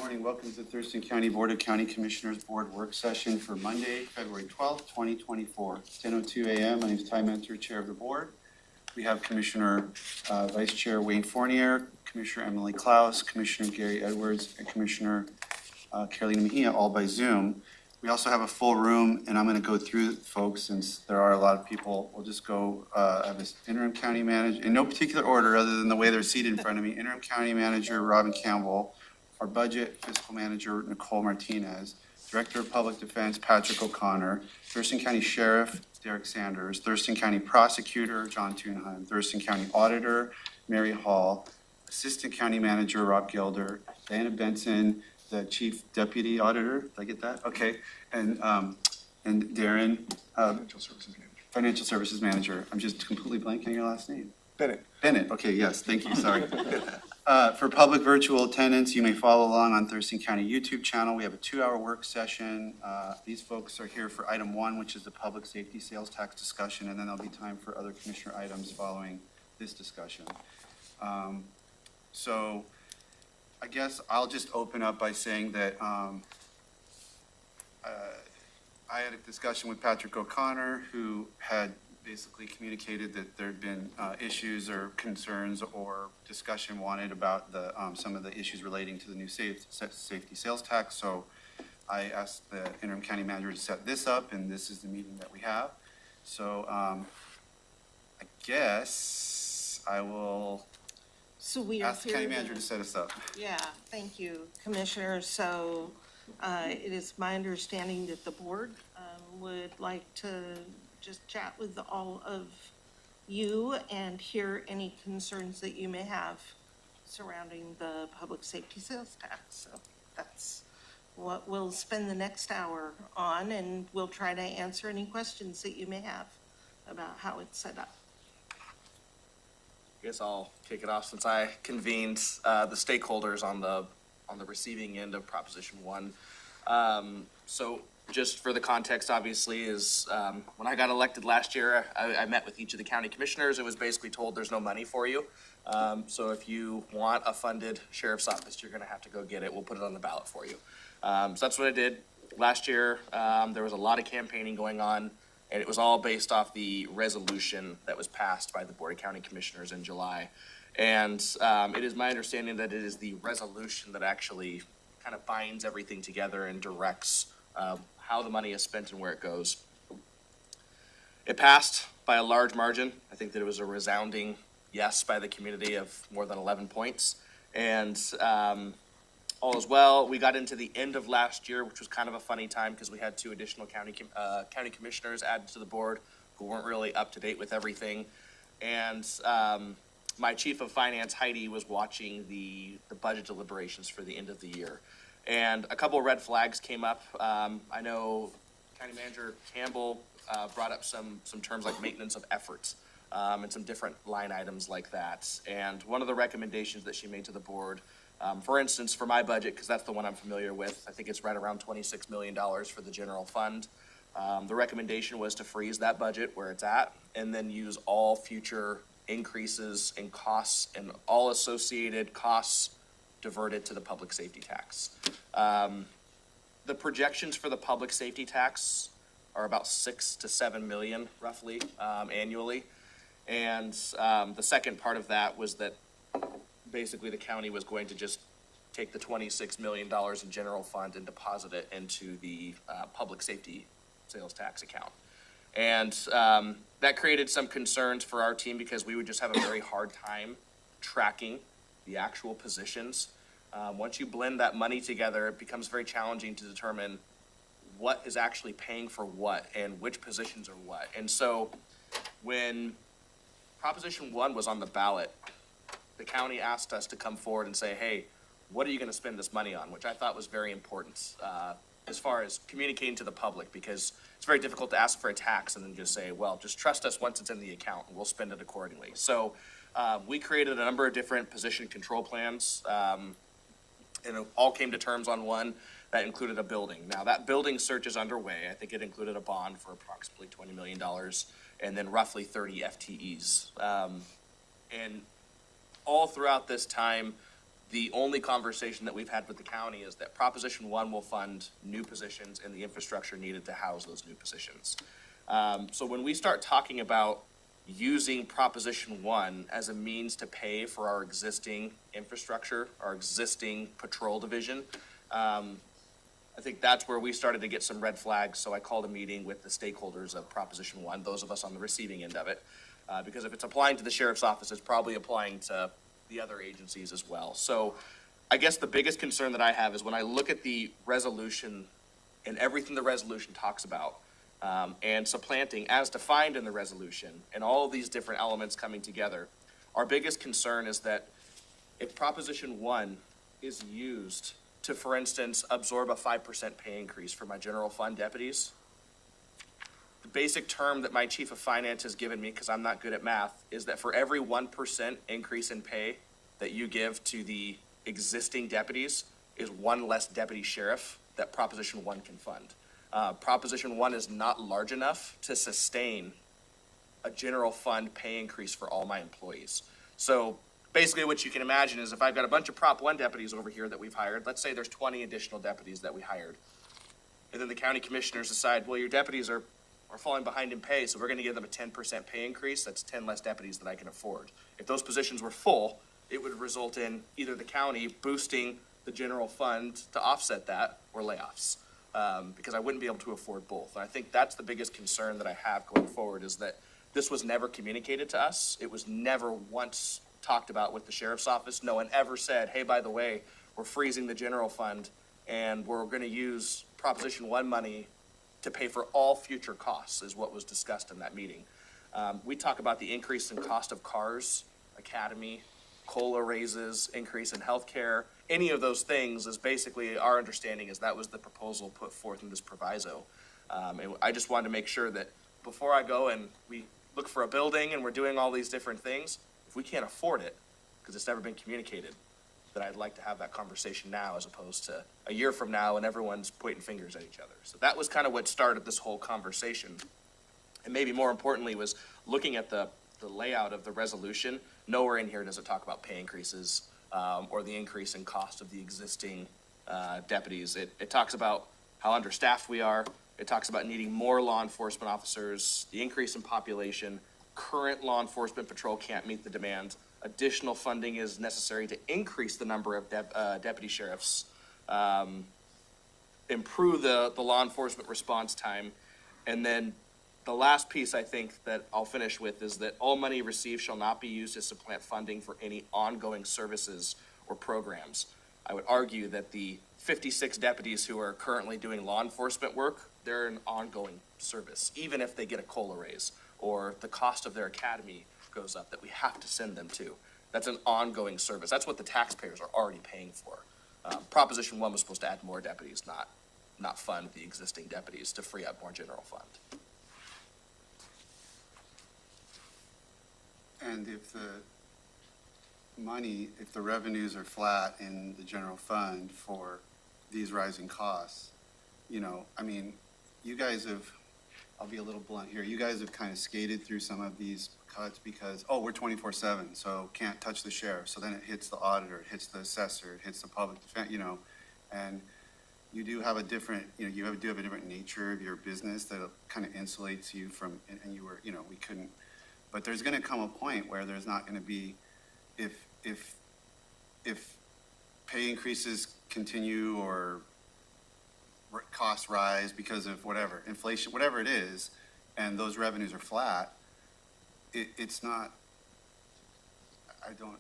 morning. Welcome to the Thurston County Board of County Commissioners Board Work Session for Monday, February 12th, 2024. 10:02 a.m. My name is Ty Mentor, Chair of the Board. We have Commissioner Vice Chair Wayne Fournier, Commissioner Emily Klaus, Commissioner Gary Edwards, and Commissioner Carolina Mejia, all by Zoom. We also have a full room, and I'm going to go through folks since there are a lot of people. We'll just go, I have this interim county manager, in no particular order other than the way they're seated in front of me. Interim county manager Robin Campbell, our budget fiscal manager Nicole Martinez, Director of Public Defense Patrick O'Connor, Thurston County Sheriff Derek Sanders, Thurston County Prosecutor John Thunheim, Thurston County Auditor Mary Hall, Assistant County Manager Rob Gilder, Diana Benson, the Chief Deputy Auditor. Did I get that? Okay. And Darren, Financial Services Manager. I'm just completely blanking on your last name. Bennett. Okay, yes, thank you, sorry. For public virtual attendance, you may follow along on Thurston County YouTube channel. We have a 2-hour work session. These folks are here for item 1, which is the public safety sales tax discussion, and then there'll be time for other commissioner items following this discussion. So I guess I'll just open up by saying that I had a discussion with Patrick O'Connor, who had basically communicated that there had been issues or concerns or discussion wanted about the some of the issues relating to the new safety sales tax. So I asked the interim county manager to set this up, and this is the meeting that we have. So I guess I will ask the county manager to set us up. Yeah, thank you, Commissioner. So it is my understanding that the board would like to just chat with all of you and hear any concerns that you may have surrounding the public safety sales tax. So that's what we'll spend the next hour on, and we'll try to answer any questions that you may have about how it's set up. I guess I'll kick it off since I convened the stakeholders on the receiving end of Proposition 1. So just for the context, obviously, is when I got elected last year, I met with each of the county commissioners. It was basically told there's no money for you. So if you want a funded sheriff's office, you're going to have to go get it. We'll put it on the ballot for you. So that's what I did last year. There was a lot of campaigning going on, and it was all based off the resolution that was passed by the Board of County Commissioners in July. And it is my understanding that it is the resolution that actually kind of binds everything together and directs how the money is spent and where it goes. It passed by a large margin. I think that it was a resounding yes by the community of more than 11 points. And all is well. We got into the end of last year, which was kind of a funny time because we had 2 additional county commissioners added to the board who weren't really up to date with everything. And my chief of finance, Heidi, was watching the budget deliberations for the end of the year. And a couple of red flags came up. I know County Manager Campbell brought up some terms like maintenance of efforts and some different line items like that. And one of the recommendations that she made to the board, for instance, for my budget, because that's the one I'm familiar with, I think it's right around $26 million for the general fund. The recommendation was to freeze that budget where it's at and then use all future increases in costs and all associated costs diverted to the public safety tax. The projections for the public safety tax are about 6 to 7 million roughly annually. And the second part of that was that basically the county was going to just take the $26 million in general fund and deposit it into the public safety sales tax account. And that created some concerns for our team because we would just have a very hard time tracking the actual positions. Once you blend that money together, it becomes very challenging to determine what is actually paying for what and which positions are what. And so when Proposition 1 was on the ballot, the county asked us to come forward and say, hey, what are you going to spend this money on? Which I thought was very important as far as communicating to the public, because it's very difficult to ask for a tax and then just say, well, just trust us once it's in the account and we'll spend it accordingly. So we created a number of different position control plans, and it all came to terms on one that included a building. Now that building search is underway. I think it included a bond for approximately $20 million and then roughly 30 FTEs. And all throughout this time, The only conversation that we've had with the county is that Proposition 1 will fund new positions and the infrastructure needed to house those new positions. So when we start talking about using Proposition 1 as a means to pay for our existing infrastructure, our existing patrol division, I think that's where we started to get some red flags. So I called a meeting with the stakeholders of Proposition 1, those of us on the receiving end of it. Because if it's applying to the sheriff's office, it's probably applying to the other agencies as well. So I guess the biggest concern that I have is when I look at the resolution and everything the resolution talks about, and supplanting as defined in the resolution and all of these different elements coming together, our biggest concern is that if Proposition 1 is used to, for instance, absorb a 5% pay increase for my general fund deputies, the basic term that my chief of finance has given me, because I'm not good at math, is that for every 1% increase in pay that you give to the existing deputies is one less deputy sheriff that Proposition 1 can fund. Proposition 1 is not large enough to sustain a general fund pay increase for all my employees. So basically what you can imagine is if I've got a bunch of Prop 1 deputies over here that we've hired, let's say there's 20 additional deputies that we hired. And then the county commissioners decide, well, your deputies are falling behind in pay, so we're gonna give them a 10% pay increase. That's 10 less deputies that I can afford. If those positions were full, it would result in either the county boosting the general fund to offset that or layoffs. Because I wouldn't be able to afford both. And I think that's the biggest concern that I have going forward is that this was never communicated to us. It was never once talked about with the sheriff's office. No one ever said, hey, by the way, we're freezing the general fund and we're gonna use Proposition 1 money to pay for all future costs is what was discussed in that meeting. We talk about the increase in cost of cars, academy, COLA raises, increase in healthcare. Any of those things is basically our understanding is that was the proposal put forth in this proviso. And I just wanted to make sure that before I go and we look for a building and we're doing all these different things, if we can't afford it, because it's never been communicated, that I'd like to have that conversation now as opposed to a year from now and everyone's pointing fingers at each other. So that was kind of what started this whole conversation. And maybe more importantly was looking at the layout of the resolution. Nowhere in here does it talk about pay increases or the increase in cost of the existing deputies. It talks about how understaffed we are. It talks about needing more law enforcement officers, the increase in population. Current law enforcement patrol can't meet the demand. Additional funding is necessary to increase the number of deputy sheriffs, improve the law enforcement response time, and then the last piece I think that I'll finish with is that all money received shall not be used to supplant funding for any ongoing services or programs. I would argue that the 56 deputies who are currently doing law enforcement work, they're an ongoing service, even if they get a COLA raise or the cost of their academy goes up that we have to send them to. That's an ongoing service. That's what the taxpayers are already paying for. Proposition 1 was supposed to add more deputies, not fund the existing deputies to free up more general fund. And if the revenues are flat in the general fund for these rising costs, I mean, you guys have, I'll be a little blunt here, you guys have kind of skated through some of these cuts because, we're 24/7, so can't touch the sheriff. So then it hits the auditor, it hits the assessor, it hits the public defense, and you do have a different, do have a different nature of your business that kind of insulates you from, and you were, we couldn't, but there's going to come a point where there's not going to be, if pay increases continue or costs rise because of whatever, inflation, whatever it is, and those revenues are flat, it's not, I don't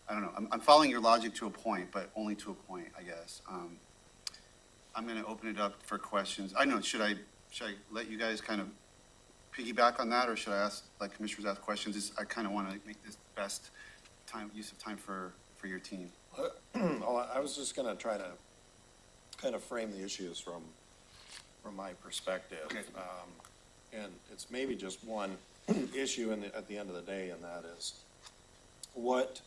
know. I'm following your logic to a point, but only to a point, I guess. I'm going to open it up for questions. I know, should I let you guys kind of piggyback on that, or should I let commissioners ask questions? I kind of want to make this the best use of time for your team. Well, I was just going to try to kind of frame the issues from my perspective. Okay. And it's maybe just one issue at the end of the day, and that is what,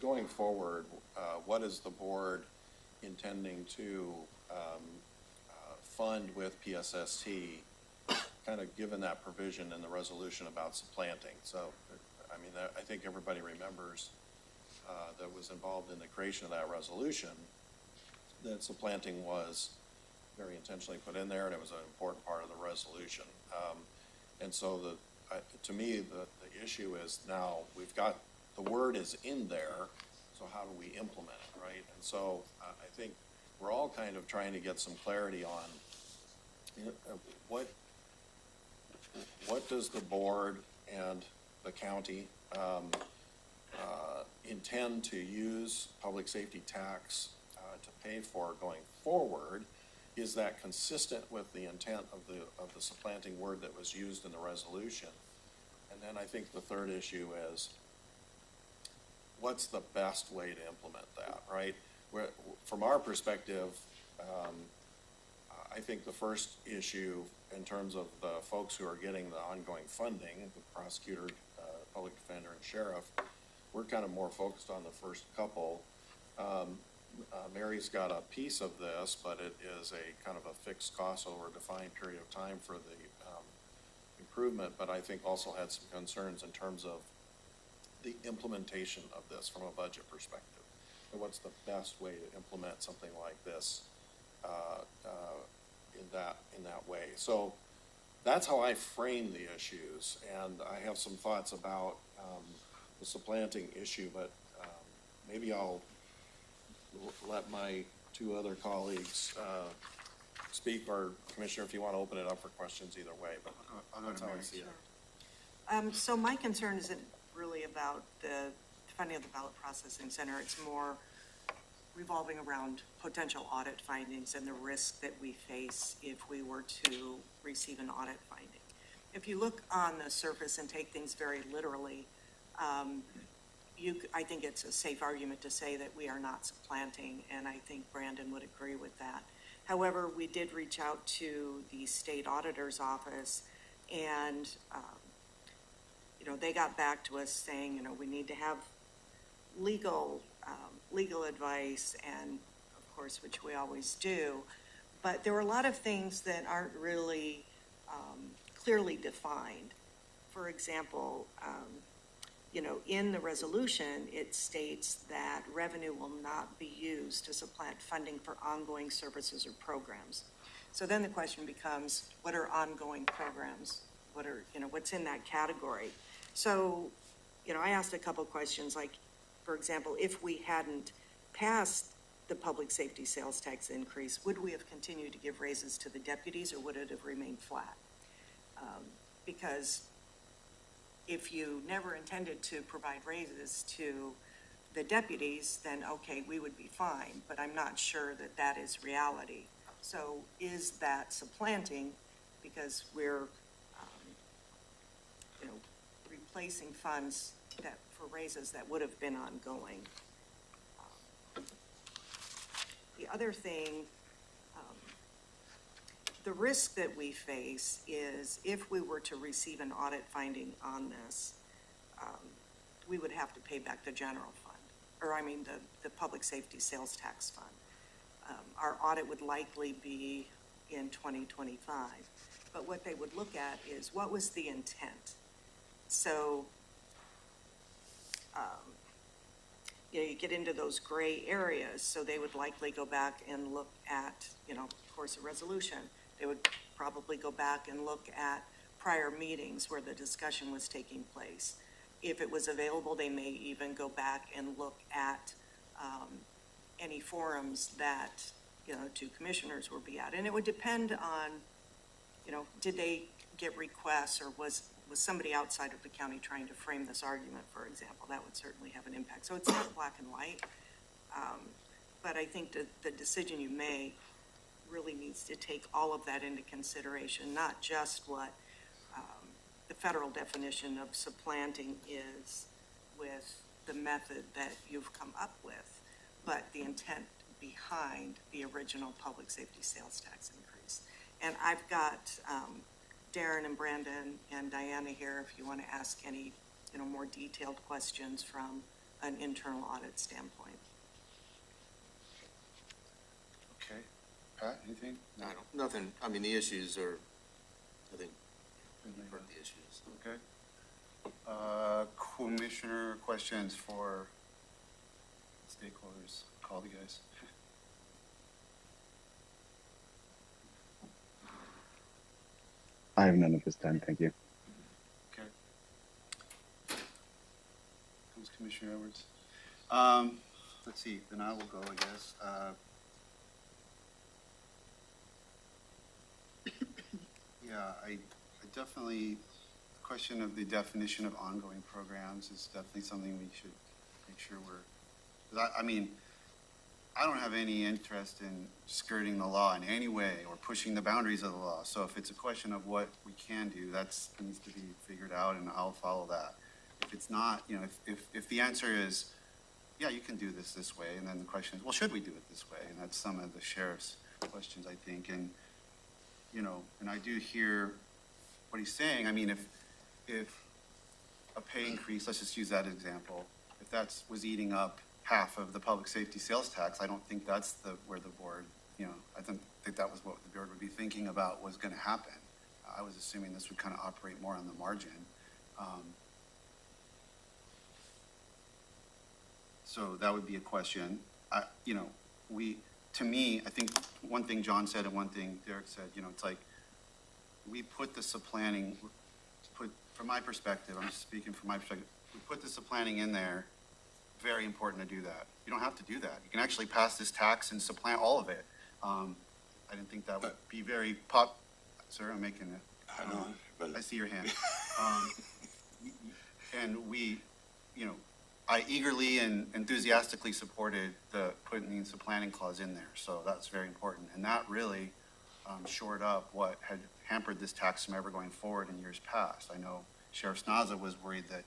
going forward, what is the board intending to fund with PSST, kind of given that provision in the resolution about supplanting? So, I I mean, I think everybody remembers that was involved in the creation of that resolution, that supplanting was very intentionally put in there, and it was an important part of the resolution. And so to me, the issue is now we've got, the word is in there, so how do we implement it, right? And so I think we're all kind of trying to get some clarity on, you know, what does the board and the county intend to use public safety tax to pay for going forward? Is that consistent with the intent of the supplanting word that was used in the resolution? And then I think the third issue is, what's the best way to implement that, right? From our perspective, I think the first issue in terms of the folks who are getting the ongoing funding, the prosecutor, public defender, and sheriff, we're kind of more focused on the first couple. Mary's got a piece of this, but it is a kind of a fixed cost over a defined period of time for the improvement, but I think also had some concerns in terms of the implementation of this from a budget perspective. And what's the best way to implement something like this in that way? So that's how I frame the issues, and I have some thoughts about the supplanting issue, but maybe I'll let my two other colleagues speak, or Commissioner, if you want to open it up for questions either way, but that's how I see it. So my concern isn't really about the funding of the ballot processing center. It's more revolving around potential audit findings and the risk that we face if we were to receive an audit finding. If you look on the surface and take things very literally, I think it's a safe argument to say that we are not supplanting, and I think Brandon would agree with that. However, we did reach out to the state auditor's office, and they got back to us saying, we need to have legal advice, and of course, which we always do. But there were a lot of things that aren't really clearly defined. For example, in the resolution, it states that revenue will not be used to supplant funding for ongoing services or programs. So then the question becomes, what are ongoing programs? What's in that category? So, I asked a couple questions, like, for example, if we hadn't passed the public safety sales tax increase, would we have continued to give raises to the deputies, or would it have remained flat? Because if you never intended to provide raises to the deputies, then okay, we would be fine, but I'm not sure that that is reality. So is that supplanting, because we're replacing funds for raises that would have been ongoing? The other thing, the risk that we face is if we were to receive an audit finding on this, we would have to pay back the general fund, or the public safety sales tax fund. Our audit would likely be in 2025, but what they would look at is what was the intent. So, you get into those gray areas, so they would likely go back and look at, of course, a resolution. They would probably go back and look at prior meetings where the discussion was taking place. If it was available, they may even go back and look at any forums that, two commissioners would be at. And it would depend on, did they get requests, or was somebody outside of the county trying to frame this argument, for example? That would certainly have an impact. So it's not black and white, but I think the decision you make really needs to take all of that into consideration, not just what the federal definition of supplanting is with the method that you've come up with, but the intent behind the original public safety sales tax increase. And I've got Darren and Brandon and Diana here if you want to ask any more detailed questions from an internal audit standpoint. Okay. Pat, anything? I don't, nothing, the issues are, I think, part of the issues. Okay. Commissioner questions for stakeholders? Call the guys. I have none at this time, thank you. Okay. Comes Commissioner Edwards. Let's see, then I will go, I guess. Yeah, I definitely, the question of the definition of ongoing programs is definitely something we should make sure we're, 'cause I mean, I don't have any interest in skirting the law in any way or pushing the boundaries of the law. So if it's a question of what we can do, that's needs to be figured out, and I'll follow that. If it's not, you know, if the answer is, yeah, you can do this way, and then the question is, well, should we do it this way? And that's some of the sheriff's questions, I think. And, you know, and I do hear what he's saying. I mean, if a pay increase, let's just use that example, if that's was eating up half of the public safety sales tax, I don't think that's where the board, you know, I don't think that was what the board would be thinking about was going to happen. I was assuming this would kind of operate more on the margin. So that would be a question. You know, to me, I think one thing John said and one thing Derek said, you know, it's like, we put the supplanting, from my perspective, I'm just speaking from my perspective, we put the supplanting in there, very important to do that. You don't have to do that. You can actually pass this tax and supplant all of it. I didn't think that would be very sir, I'm making it. I know, but I see your hand. And we, you know, I eagerly and enthusiastically supported the putting the supplanting clause in there, so that's very important. And that really shored up what had hampered this tax from ever going forward in years past. I know Sheriff Snaza was worried that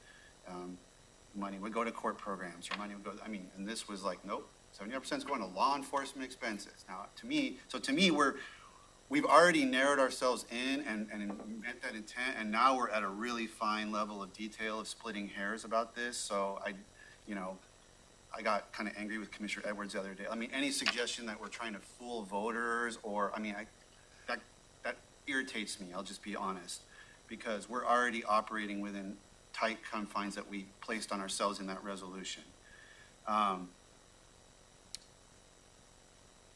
money would go to court programs, or money would go, I mean, and this was like, nope, 70% is going to law enforcement expenses. Now, to me, we've already narrowed ourselves in and met that intent, and now we're at a really fine level of detail of splitting hairs about this. So I got kind of angry with Commissioner Edwards the other day. I mean, any suggestion that we're trying to fool voters, or, I mean, that irritates me, I'll just be honest, because we're already operating within tight confines that we placed on ourselves in that resolution.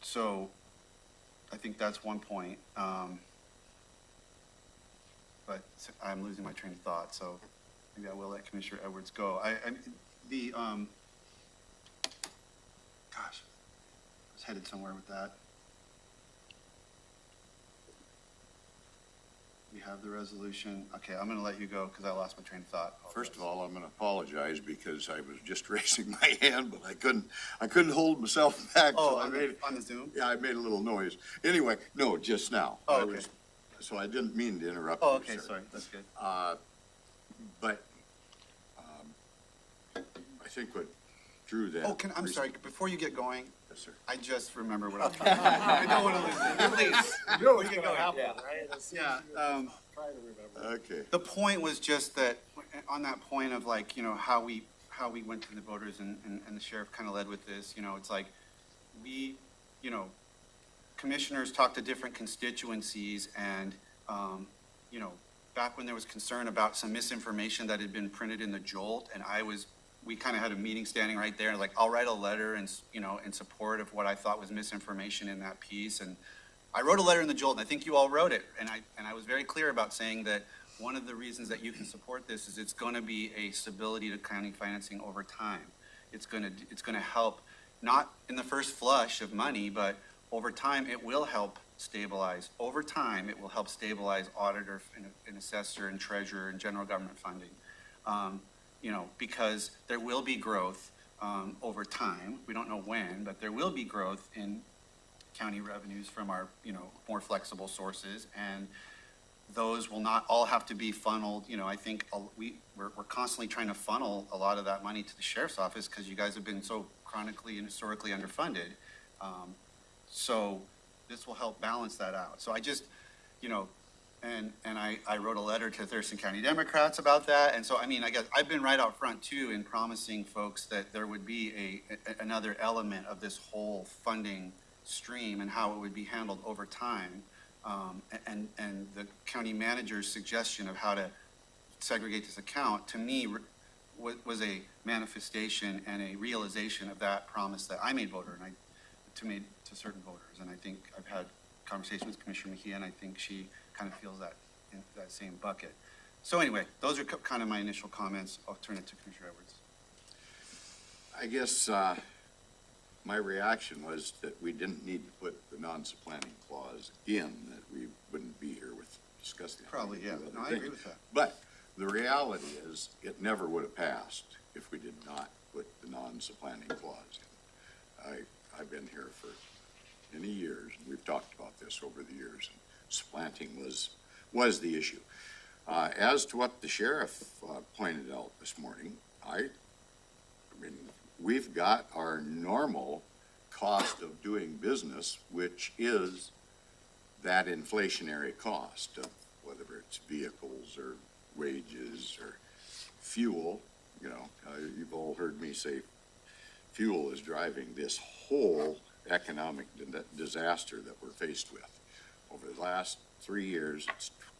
So I think that's one point. But I'm losing my train of thought, so maybe I will let Commissioner Edwards go. Gosh, I was headed somewhere with that. We have the resolution. Okay, I'm gonna let you go because I lost my train of thought. first of all, I'm gonna apologize because I was just raising my hand, but I couldn't hold myself back. Oh, so I made, on the Zoom? yeah, I made a little noise. Anyway, no, just now. Oh, I okay. So I didn't mean to interrupt Oh, you, okay, sir. sorry, that's good. But, I think what Drew then. Oh, I'm sorry, before you get going, Yes, sir. I just remembered what I was trying to say. I don't want to lose it. Please. You know what's gonna happen, right? As soon as Yeah, you try to remember. Okay. the point was just that, on that point of like, you know, how we went to the voters and the sheriff kind of led with this, you know, it's like, you know, commissioners talk to different constituencies and, you know, back when there was concern about some misinformation that had been printed in the Jolt, and we kind of had a meeting standing right there, and like, I'll write a letter and, you know, in support of what I thought was misinformation in that piece. And I wrote a letter in the Jolt, and I think you all wrote it, and I was very clear about saying that one of the reasons that you can support this is it's going to be a stability to county financing over time. It's going to help, not in the first flush of money, but over time, it will help stabilize. Over time, it will help stabilize auditor and assessor and treasurer and general government funding. You know, because there will be growth over time. We don't know when, but there will be growth in county revenues from our, you know, more flexible sources, and those will not all have to be funneled. You know, I think we're constantly trying to funnel a lot of that money to the sheriff's office because you guys have been so chronically and historically underfunded. So this will help balance that out. So I just, you know, and I wrote a letter to Thurston County Democrats about that. And so, I mean, I guess I've been right out front too in promising folks that there would be another element of this whole funding stream and how it would be handled over time. And the county manager's suggestion of how to segregate this account, to me, was a manifestation and a realization of that promise that I made made to certain voters. And I think I've had conversations with Commissioner Mejia, and I think she kind of feels that in that same bucket. So anyway, those are kind of my initial comments. I'll turn it to Commissioner Edwards. I guess, my reaction was that we didn't need to put the non-supplanting clause in, that we wouldn't be here with discussing. Probably, yeah. No, I agree with that. But the reality is, it never would have passed if we did not put the non-supplanting clause in. I've been here for many years, and we've talked about this over the years, and supplanting was the issue. As to what the sheriff pointed out this morning, I mean, we've got our normal cost of doing business, which is that inflationary cost of whether it's vehicles or wages or fuel. You know, you've all heard me say fuel is driving this whole economic disaster that we're faced with. Over the last 3 years,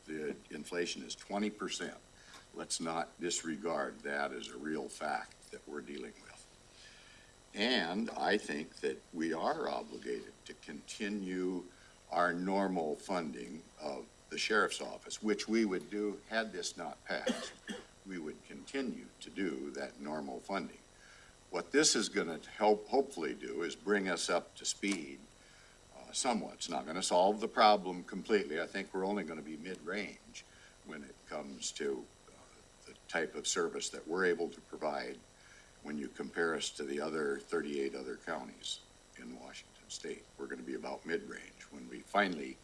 the inflation is 20%. Let's not disregard that as a real fact that we're dealing with. And I think that we are obligated to continue our normal funding of the sheriff's office, which we would do had this not passed. We would continue to do that normal funding. What this is going to help hopefully do is bring us up to speed somewhat. It's not going to solve the problem completely. I think we're only going to be mid-range when it comes to the type of service that we're able to provide when you compare us to the other 38 other counties in Washington State. We're going to be about mid-range when we finally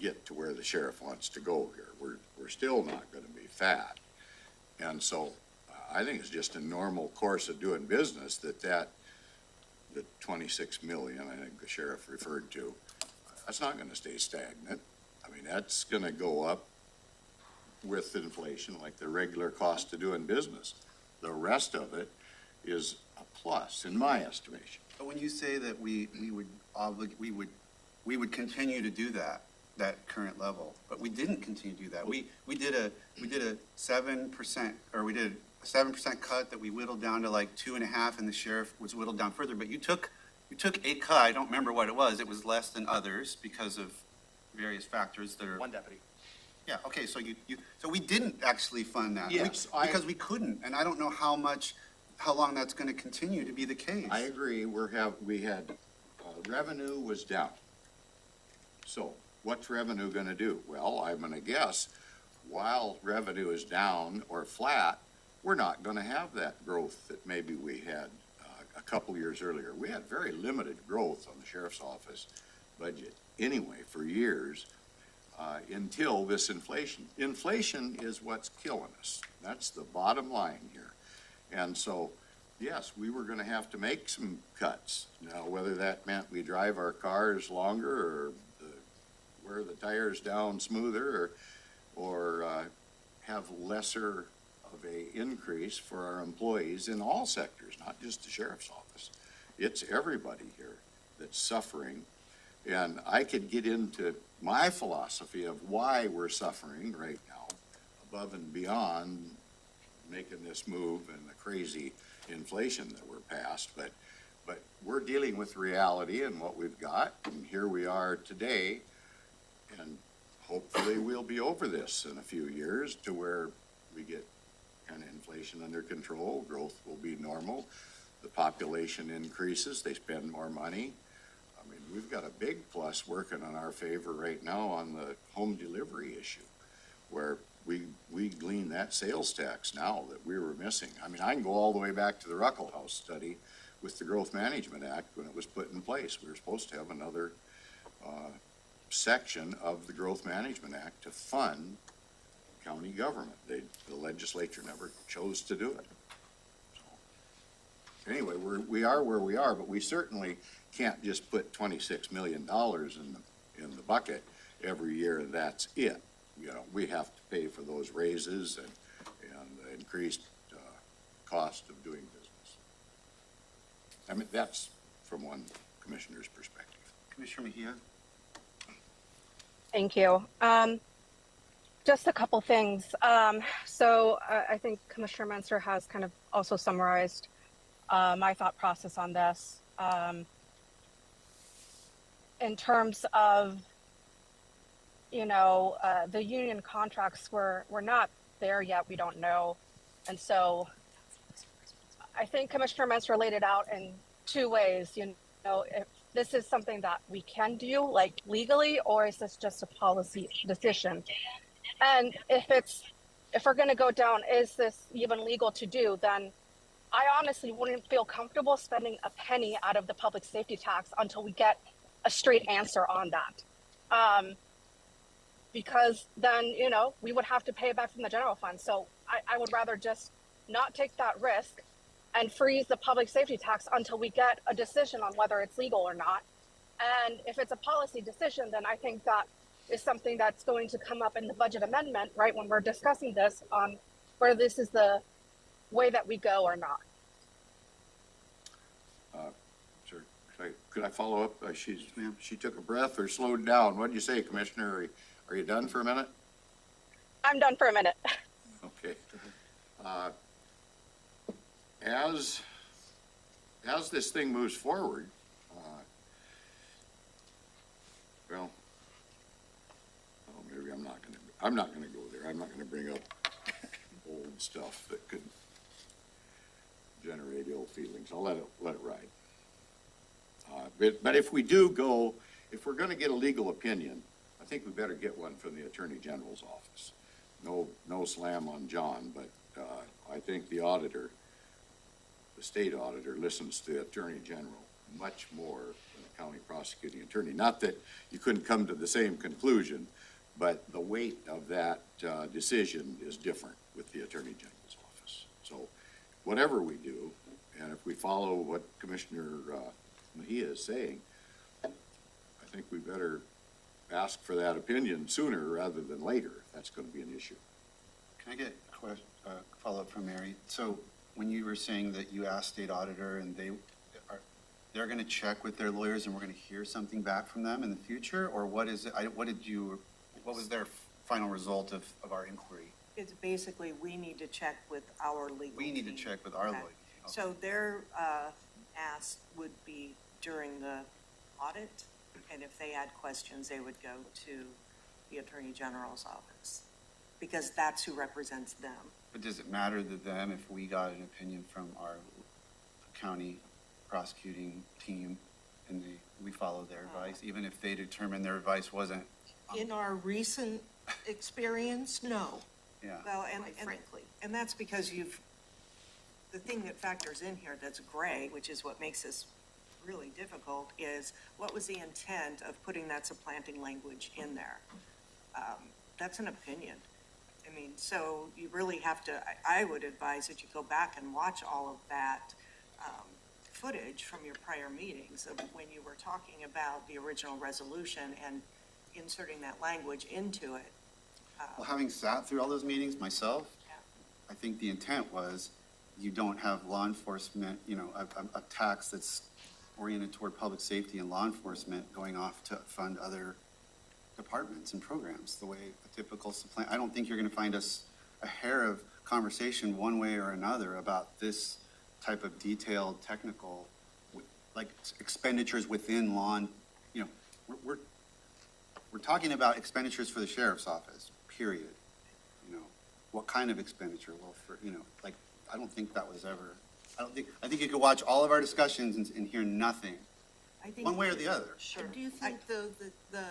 get to where the sheriff wants to go here. We're still not going to be fat. And so I think it's just a normal course of doing business the 26 million, I think the sheriff referred to, that's not going to stay stagnant. I mean, that's going to go up with inflation like the regular cost of doing business. The rest of it is a plus in my estimation. But when you say that we would continue to do that current level, but we didn't continue to do that. We did a 7%, or we did a 7% cut that we whittled down to like 2.5%, and the sheriff was whittled down further. But you took a cut. I don't remember what it was. It was less than others because of various factors that are. One deputy. Yeah. Okay. So so we didn't actually fund that. Yes, because we couldn't, and I don't know how long that's going to continue to be the case. I agree. We had revenue was down. So what's revenue going to do? Well, I'm going to guess while revenue is down or flat, we're not going to have that growth that maybe we had a couple years earlier. We had very limited growth on the sheriff's office budget anyway for years until this inflation. Inflation is what's killing us. That's the bottom line here. And so, yes, we were going to have to make some cuts. Now, whether that meant we drive our cars longer or wear the tires down smoother or have lesser of a increase for our employees in all sectors, not just the sheriff's office. It's everybody here that's suffering. And I could get into my philosophy of why we're suffering right now, above and beyond making this move and the crazy inflation that we're past. But we're dealing with reality and what we've got, and here we are today. And hopefully we'll be over this in a few years to where we get kind of inflation under control, growth will be normal, the population increases, they spend more money. I mean, we've got a big plus working in our favor right now on the home delivery issue, where we glean that sales tax now that we were missing. I mean, I can go all the way back to the Ruckelshaus study with the Growth Management Act when it was put in place. We were supposed to have another section of the Growth Management Act to fund county government. The legislature never chose to do it. So, anyway, we are where we are, but we certainly can't just put $26 million in the bucket every year and that's it. You know, we have to pay for those raises and the increased cost of doing business. I mean, that's from one commissioner's perspective. Commissioner Mejia? Thank you. Just a couple things. I think Commissioner Menzer has kind of also summarized my thought process on this. In terms of, the union contracts were not there yet. We don't know. And so I think Commissioner Menzer laid it out in two ways. If this is something that we can do, like legally, or is this just a policy decision? And if we're going to go down, is this even legal to do? Then I honestly wouldn't feel comfortable spending a penny out of the public safety tax until we get a straight answer on that. Because then, we would have to pay it back from the general fund. So I would rather just not take that risk and freeze the public safety tax until we get a decision on whether it's legal or not. And if it's a policy decision, then I think that is something that's going to come up in the budget amendment, right, when we're discussing this on whether this is the way that we go or not. Sir, could I follow up? She took a breath or slowed down. What did you say, Commissioner? Are you done for a minute? I'm done for a minute. Okay. As this thing moves forward, maybe I'm not gonna go there. I'm not gonna bring up old stuff that could generate ill feelings. I'll let it ride. But if we do go, if we're gonna get a legal opinion, I think we better get one from the Attorney General's office. No slam on John, but I think the state auditor listens to the Attorney General much more than the county prosecuting attorney. Not that you couldn't come to the same conclusion, but the weight of that decision is different with the Attorney General's office. So whatever we do, and if we follow what Commissioner Mejia is saying, I think we better ask for that opinion sooner rather than later, if that's going to be an issue. Can I get a follow-up from Mary? So when you were saying that you asked state auditor and they're going to check with their lawyers and we're going to hear something back from them in the future, or what is it? What was their final result of our inquiry? It's basically, we need to check with our legal team. We need to check with our lawyer. Okay. So their ask would be during the audit, and if they had questions, they would go to the Attorney General's office, because that's who represents them. But does it matter to them if we got an opinion from our county prosecuting team and we follow their advice, even if they determine their advice wasn't? In our recent experience, no. Yeah. Well, Quite frankly. and that's because the thing that factors in here that's gray, which is what makes this really difficult, is what was the intent of putting that supplanting language in there? That's an opinion. I mean, so you really have to, I would advise that you go back and watch all of that footage from your prior meetings of when you were talking about the original resolution and inserting that language into it. Well, having sat through all those meetings myself, Yeah. I think the intent was you don't have law enforcement, a tax that's oriented toward public safety and law enforcement going off to fund other departments and programs the way a typical supplant. I don't think you're going to find us a hair of conversation one way or another about this type of detailed technical, like expenditures within law. We're talking about expenditures for the sheriff's office, period. What kind of expenditure? Well, I don't think that was ever, I think you could watch all of our discussions and hear nothing, I think one way or the other. Sure. I do think, though, that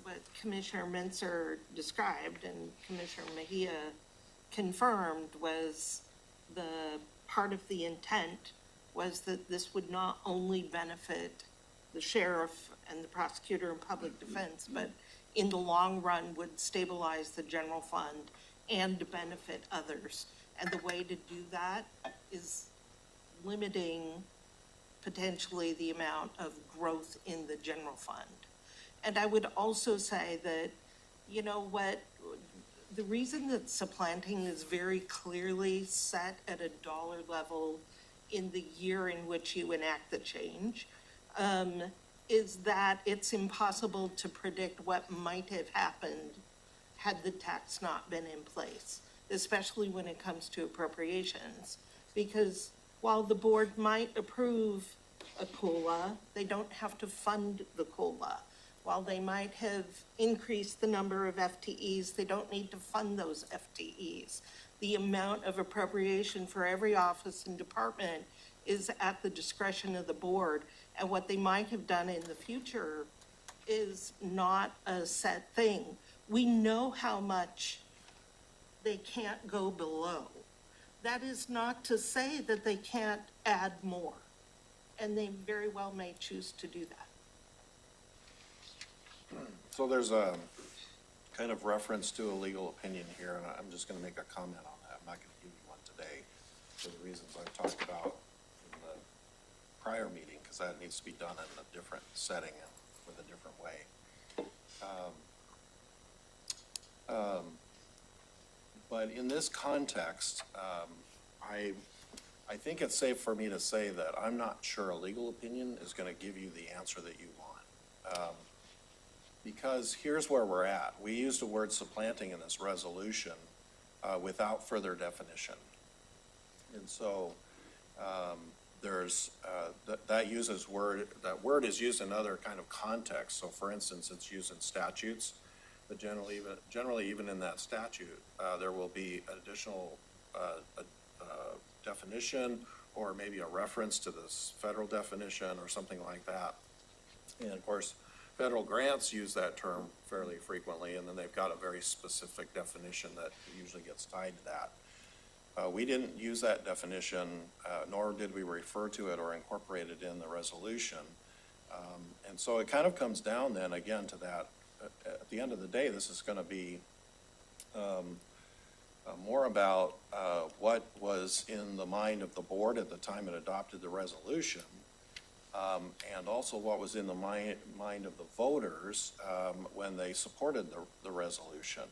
what Commissioner Menzer described and Commissioner Mejia confirmed was the part of the intent was that this would not only benefit the sheriff and the prosecutor and public defense, but in the long run would stabilize the general fund and benefit others. And the way to do that is limiting potentially the amount of growth in the general fund. And I would also say that, the reason that supplanting is very clearly set at a dollar level in the year in which you enact the change, is that it's impossible to predict what might have happened had the tax not been in place, especially when it comes to appropriations. Because while the board might approve a COLA, they don't have to fund the COLA. While they might have increased the number of FTEs, they don't need to fund those FTEs. The amount of appropriation for every office and department is at the discretion of the board. And what they might have done in the future is not a set thing. We know how much they can't go below. That is not to say that they can't add more. And they very well may choose to do that. So there's a kind of reference to a legal opinion here, and I'm just gonna make a comment on that. I'm not gonna give you one today for the reasons I've talked about in the prior meeting, because that needs to be done in a different setting and with a different way. But in this context, I think it's safe for me to say that I'm not sure a legal opinion is gonna give you the answer that you want. Because here's where we're at. We used the word supplanting in this resolution without further definition. And so that word is used in other kind of contexts. So for instance, it's used in statutes, but generally even in that statute, there will be additional definition or maybe a reference to this federal definition or something like that. And of course, federal grants use that term fairly frequently, and then they've got a very specific definition that usually gets tied to that. We didn't use that definition, nor did we refer to it or incorporate it in the resolution. And so it kind of comes down then again to that. At the end of the day, this is going to be more about what was in the mind of the board at the time it adopted the resolution. And also what was in the mind of the voters when they supported the resolution.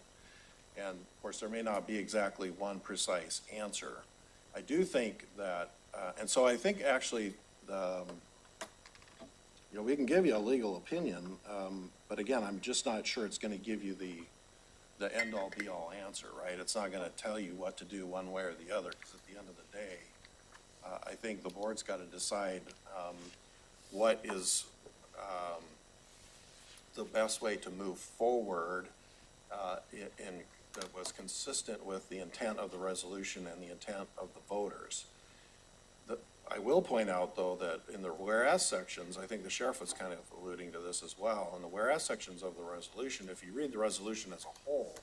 And of course, there may not be exactly one precise answer. I do think that, and so I think actually, we can give you a legal opinion, but again, I'm just not sure it's going to give you the end-all be-all answer, right? It's not going to tell you what to do one way or the other, because at the end of the day, I think the board's got to decide what is the best way to move forward that was consistent with the intent of the resolution and the intent of the voters. I will point out, though, that in the whereas sections, I think the sheriff was kind of alluding to this as well, in the whereas sections of the resolution, if you read the resolution as a whole,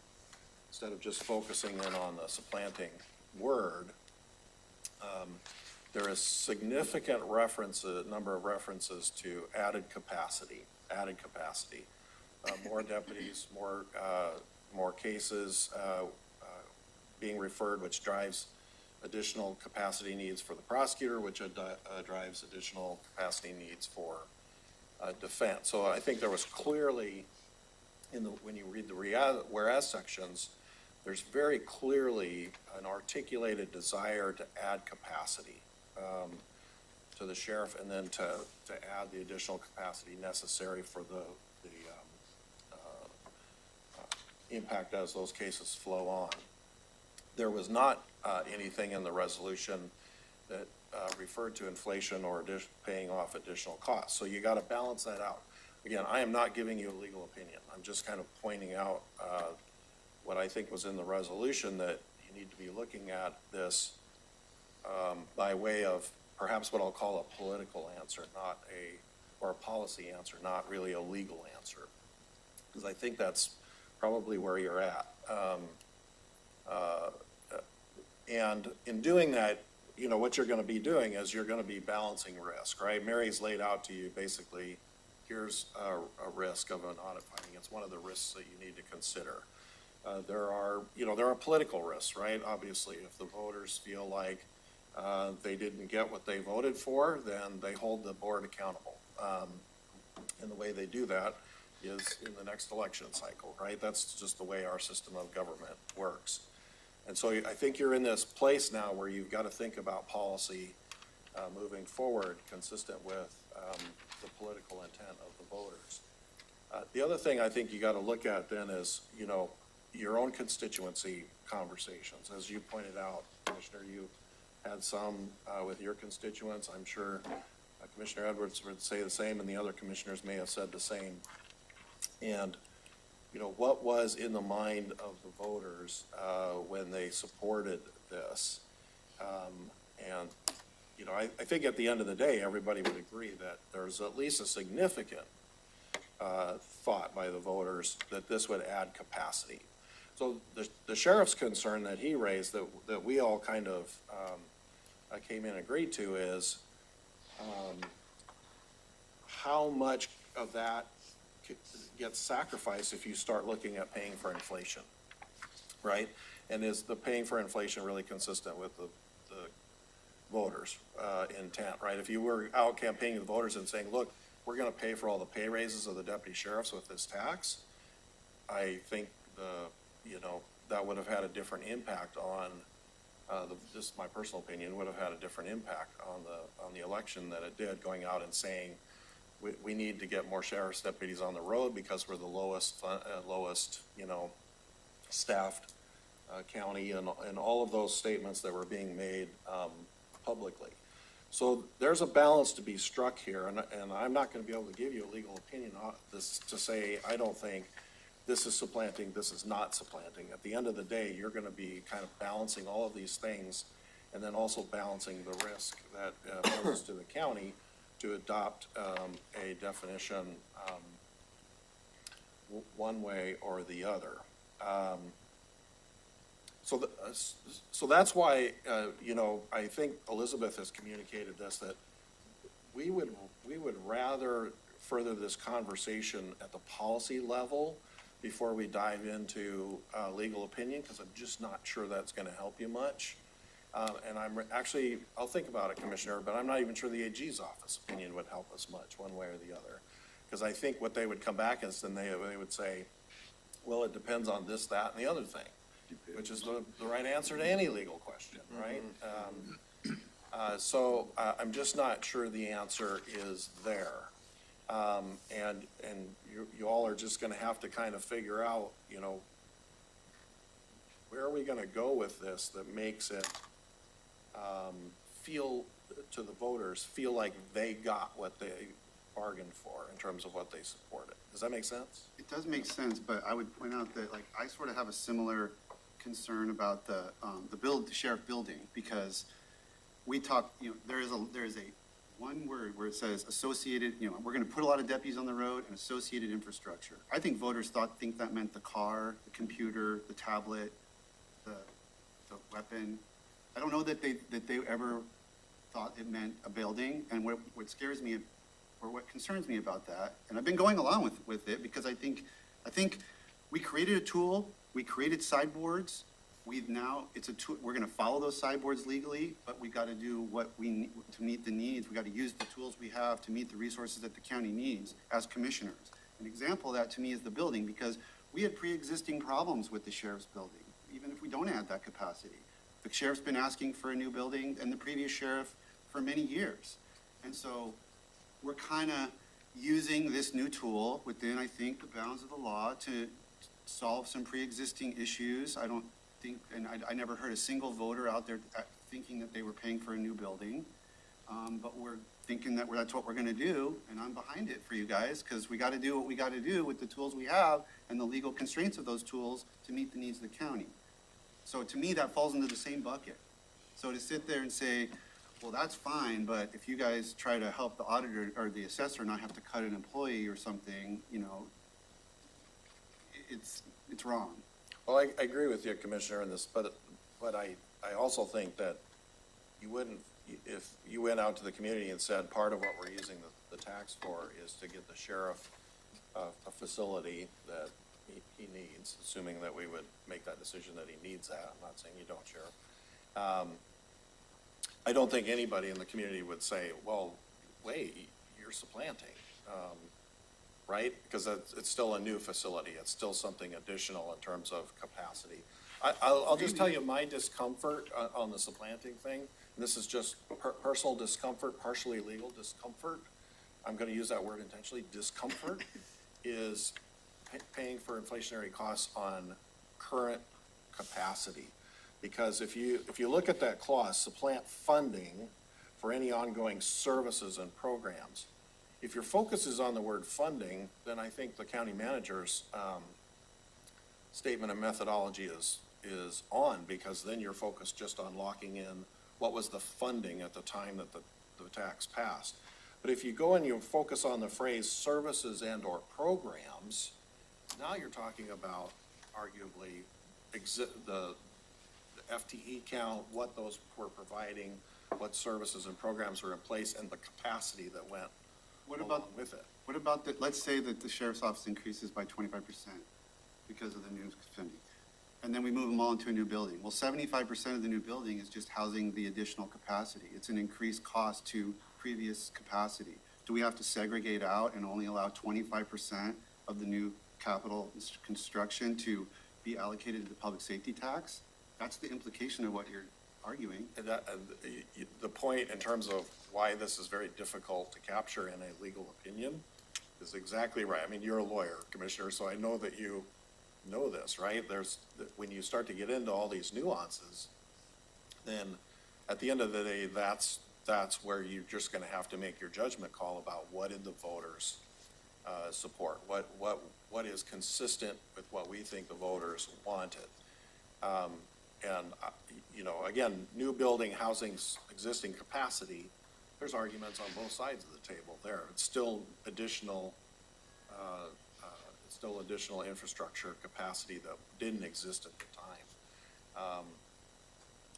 instead of just focusing in on the supplanting word, there is significant number of references to added capacity, more deputies, more cases being referred, which drives additional capacity needs for the prosecutor, which drives additional capacity needs for defense. So I think there was clearly, when you read the whereas sections, there's very clearly an articulated desire to add capacity to the sheriff, and then to add the additional capacity necessary for the impact as those cases flow on. There was not anything in the resolution that referred to inflation or paying off additional costs. So you got to balance that out. Again, I am not giving you a legal opinion. I'm just kind of pointing out what I think was in the resolution, that you need to be looking at this by way of perhaps what I'll call a political answer, or a policy answer, not really a legal answer. Because I think that's probably where you're at. And in doing that, what you're going to be doing is you're going to be balancing risk, right? Mary's laid out to you basically, here's a risk of an audit finding. It's one of the risks that you need to consider. There are political risks, right? Obviously, if the voters feel like they didn't get what they voted for, then they hold the board accountable. And the way they do that is in the next election cycle, right? That's just the way our system of government works. And so I think you're in this place now where you've got to think about policy moving forward consistent with the political intent of the voters. The other thing I think you got to look at then is, your own constituency conversations. As you pointed out, Commissioner, you had some with your constituents. I'm sure Commissioner Edwards would say the same, and the other commissioners may have said the same. And, you know, what was in the mind of the voters when they supported this? And, you know, I think at the end of the day, everybody would agree that there's at least a significant thought by the voters that this would add capacity. So the sheriff's concern that he raised, that we all kind of came in and agreed to, is how much of that gets sacrificed if you start looking at paying for inflation, right? And is the paying for inflation really consistent with the voters' intent, right? If you were out campaigning the voters and saying, look, we're gonna pay for all the pay raises of the deputy sheriffs with this tax, I think that would have had a different impact on, just my personal opinion, would have had a different impact on the election that it did, going out and saying, we need to get more sheriff's deputies on the road because we're the lowest, staffed county, and all of those statements that were being made publicly. So there's a balance to be struck here, and I'm not going to be able to give you a legal opinion on this to say I don't think this is supplanting, this is not supplanting. At the end of the day, you're going to be kind of balancing all of these things, and then also balancing the risk that poses to the county to adopt a definition one way or the other. So that's why, I think Elizabeth has communicated this, that we would rather further this conversation at the policy level before we dive into legal opinion, because I'm just not sure that's going to help you much. And I'll think about it, Commissioner, but I'm not even sure the AG's office opinion would help us much one way or the other. Because I think what they would come back as, then they would say, well, it depends on this, that, and the other thing, which is the right answer to any legal question, right? So I'm just not sure the answer is there. And you all are just gonna have to kind of figure out, where are we gonna go with this that makes it feel to the voters, feel like they got what they bargained for in terms of what they supported. Does that make sense? It does make sense, but I would point out that, like, I sort of have a similar concern about the sheriff building, because we talk, there is a one word where it says associated, we're gonna put a lot of deputies on the road and associated infrastructure. I think voters think that meant the car, the computer, the tablet, the weapon. I don't know that they ever thought it meant a building, and what scares me, or what concerns me about that, and I've been going along with it, because I think we created a tool, we created sideboards, it's a tool, we're gonna follow those sideboards legally, but we gotta do what we need to meet the needs. We gotta use the tools we have to meet the resources that the county needs as commissioners. An example of that to me is the building, because we had pre-existing problems with the sheriff's building, even if we don't add that capacity. The sheriff's been asking for a new building, and the previous sheriff for many years. And so we're kind of using this new tool within, I think, the bounds of the law to solve some pre-existing issues. I don't think, and I never heard a single voter out there thinking that they were paying for a new building. But we're thinking that that's what we're going to do, and I'm behind it for you guys, because we got to do what we got to do with the tools we have and the legal constraints of those tools to meet the needs of the county. So to me, that falls into the same bucket. So to sit there and say, well, that's fine, but if you guys try to help the auditor or the assessor not have to cut an employee or something, it's wrong. Well, I agree with you, Commissioner, in this, but I also think that you wouldn't, if you went out to the community and said part of what we're using the tax for is to get the sheriff a facility that he needs, assuming that we would make that decision that he needs that. I'm not saying you don't, Sheriff. I don't think anybody in the community would say, well, wait, you're supplanting, right? Because it's still a new facility. It's still something additional in terms of capacity. I'll just tell you my discomfort on the supplanting thing. And this is just personal discomfort, partially legal discomfort. I'm going to use that word intentionally. Discomfort is paying for inflationary costs on current capacity. Because if you look at that clause, supplant funding for any ongoing services and programs, if your focus is on the word funding, then I think the county manager's statement of methodology is on, because then you're focused just on locking in what was the funding at the time that the tax passed. But if you go and you focus on the phrase services and or programs, now you're talking about arguably the FTE count, what those were providing, what services and programs were in place, and the capacity that went along with it. What about let's say that the sheriff's office increases by 25% because of the new funding, and then we move them all into a new building. Well, 75% of the new building is just housing the additional capacity. It's an increased cost to previous capacity. Do we have to segregate out and only allow 25% of the new capital construction to be allocated to the public safety tax? That's the implication of what you're arguing. The point in terms of why this is very difficult to capture in a legal opinion is exactly right. I mean, you're a lawyer, Commissioner, so I know that you know this, right? When you start to get into all these nuances, then at the end of the day, that's where you're just gonna have to make your judgment call about what did the voters support, what is consistent with what we think the voters wanted. You know, again, new building housing's existing capacity, there's arguments on both sides of the table there. It's still additional infrastructure capacity that didn't exist at the time.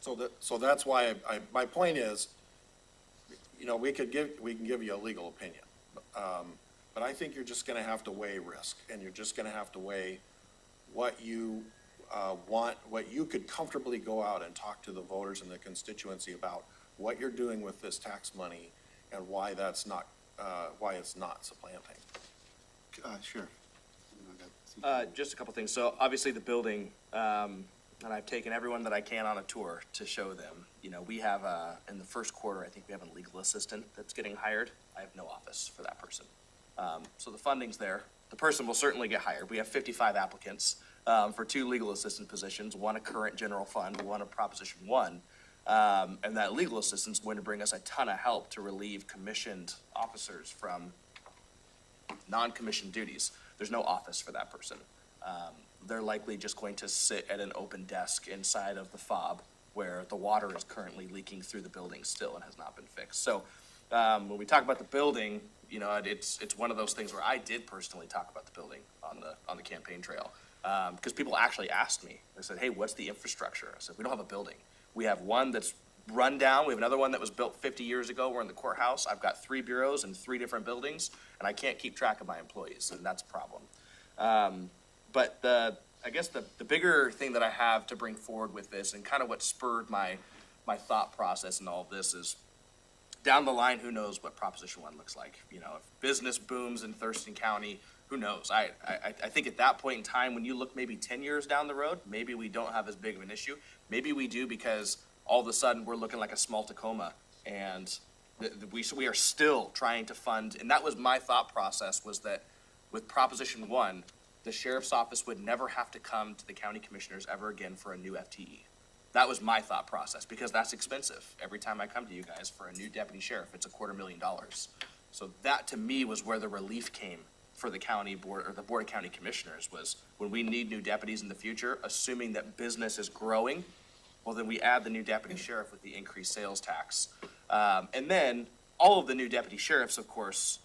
So that's why my point is, you know, we can give you a legal opinion, but I think you're just gonna have to weigh risk, and you're just gonna have to weigh what you want, what you could comfortably go out and talk to the voters and the constituency about what you're doing with this tax money and why that's not, why it's not supplanting. Sure. Just a couple things. So obviously the building, and I've taken everyone that I can on a tour to show them. You know, we have in the first quarter, I think we have a legal assistant that's getting hired. I have no office for that person. So the funding's there. The person will certainly get hired. We have 55 applicants for 2 legal assistant positions, 1 a current general fund, 1 a Proposition 1. And that legal assistant's going to bring us a ton of help to relieve commissioned officers from non-commissioned duties. There's no office for that person. They're likely just going to sit at an open desk inside of the fob where the water is currently leaking through the building still and has not been fixed. So when we talk about the building, you know, it's one of those things where I did personally talk about the building on the campaign trail. Because people actually asked me, they said, hey, what's the infrastructure? I said, we don't have a building. We have one that's run down. We have another one that was built 50 years ago. We're in the courthouse. I've got 3 bureaus and 3 different buildings, and I can't keep track of my employees, and that's a problem. But I guess the bigger thing that I have to bring forward with this, and kind of what spurred my thought process in all of this, is down the line, who knows what Proposition 1 looks like? You know, if business booms in Thurston County, who knows? I think at that point in time, when you look maybe 10 years down the road, maybe we don't have as big of an issue. Maybe we do, because all of a sudden we're looking like a small Tacoma, and we are still trying to fund. And that was my thought process, was that with Proposition 1, the sheriff's office would never have to come to the county commissioners ever again for a new FTE. That was my thought process, because that's expensive. Every time I come to you guys for a new deputy sheriff, it's $250,000. So that to me was where the relief came for the county board, or the Board of County Commissioners, was when we need new deputies in the future, assuming that business is growing, well, then we add the new deputy sheriff with the increased sales tax. And then all of the new deputy sheriffs, of course,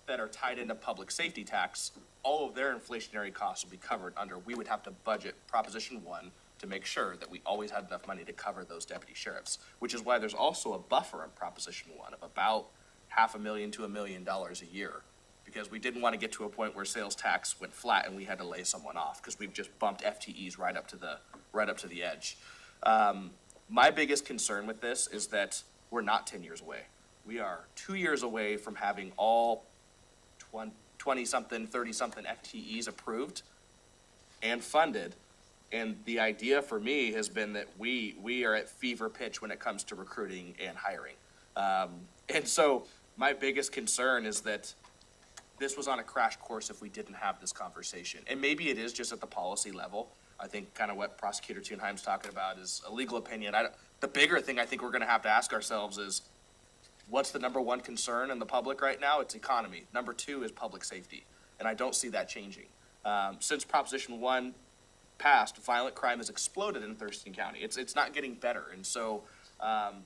that are tied into public safety tax, all of their inflationary costs will be covered under, we would have to budget Proposition 1 to make sure that we always had enough money to cover those deputy sheriffs, which is why there's also a buffer in Proposition 1 of about $500,000 to $1 million a year, because we didn't want to get to a point where sales tax went flat and we had to lay someone off, because we've just bumped FTEs right up to the edge. My biggest concern with this is that we're not 10 years away. We are 2 years away from having all 20-something, 30-something FTEs approved and funded. And the idea for me has been that we are at fever pitch when it comes to recruiting and hiring. And so my biggest concern is that this was on a crash course if we didn't have this conversation. And maybe it is just at the policy level, I think kind of what Prosecutor Thunheim's talking about is a legal opinion. The bigger thing I think we're gonna have to ask ourselves is, what's the number one concern in the public right now? It's economy. Number two is public safety, and I don't see that changing. Since Proposition 1 passed, violent crime has exploded in Thurston County. It's not getting better, and so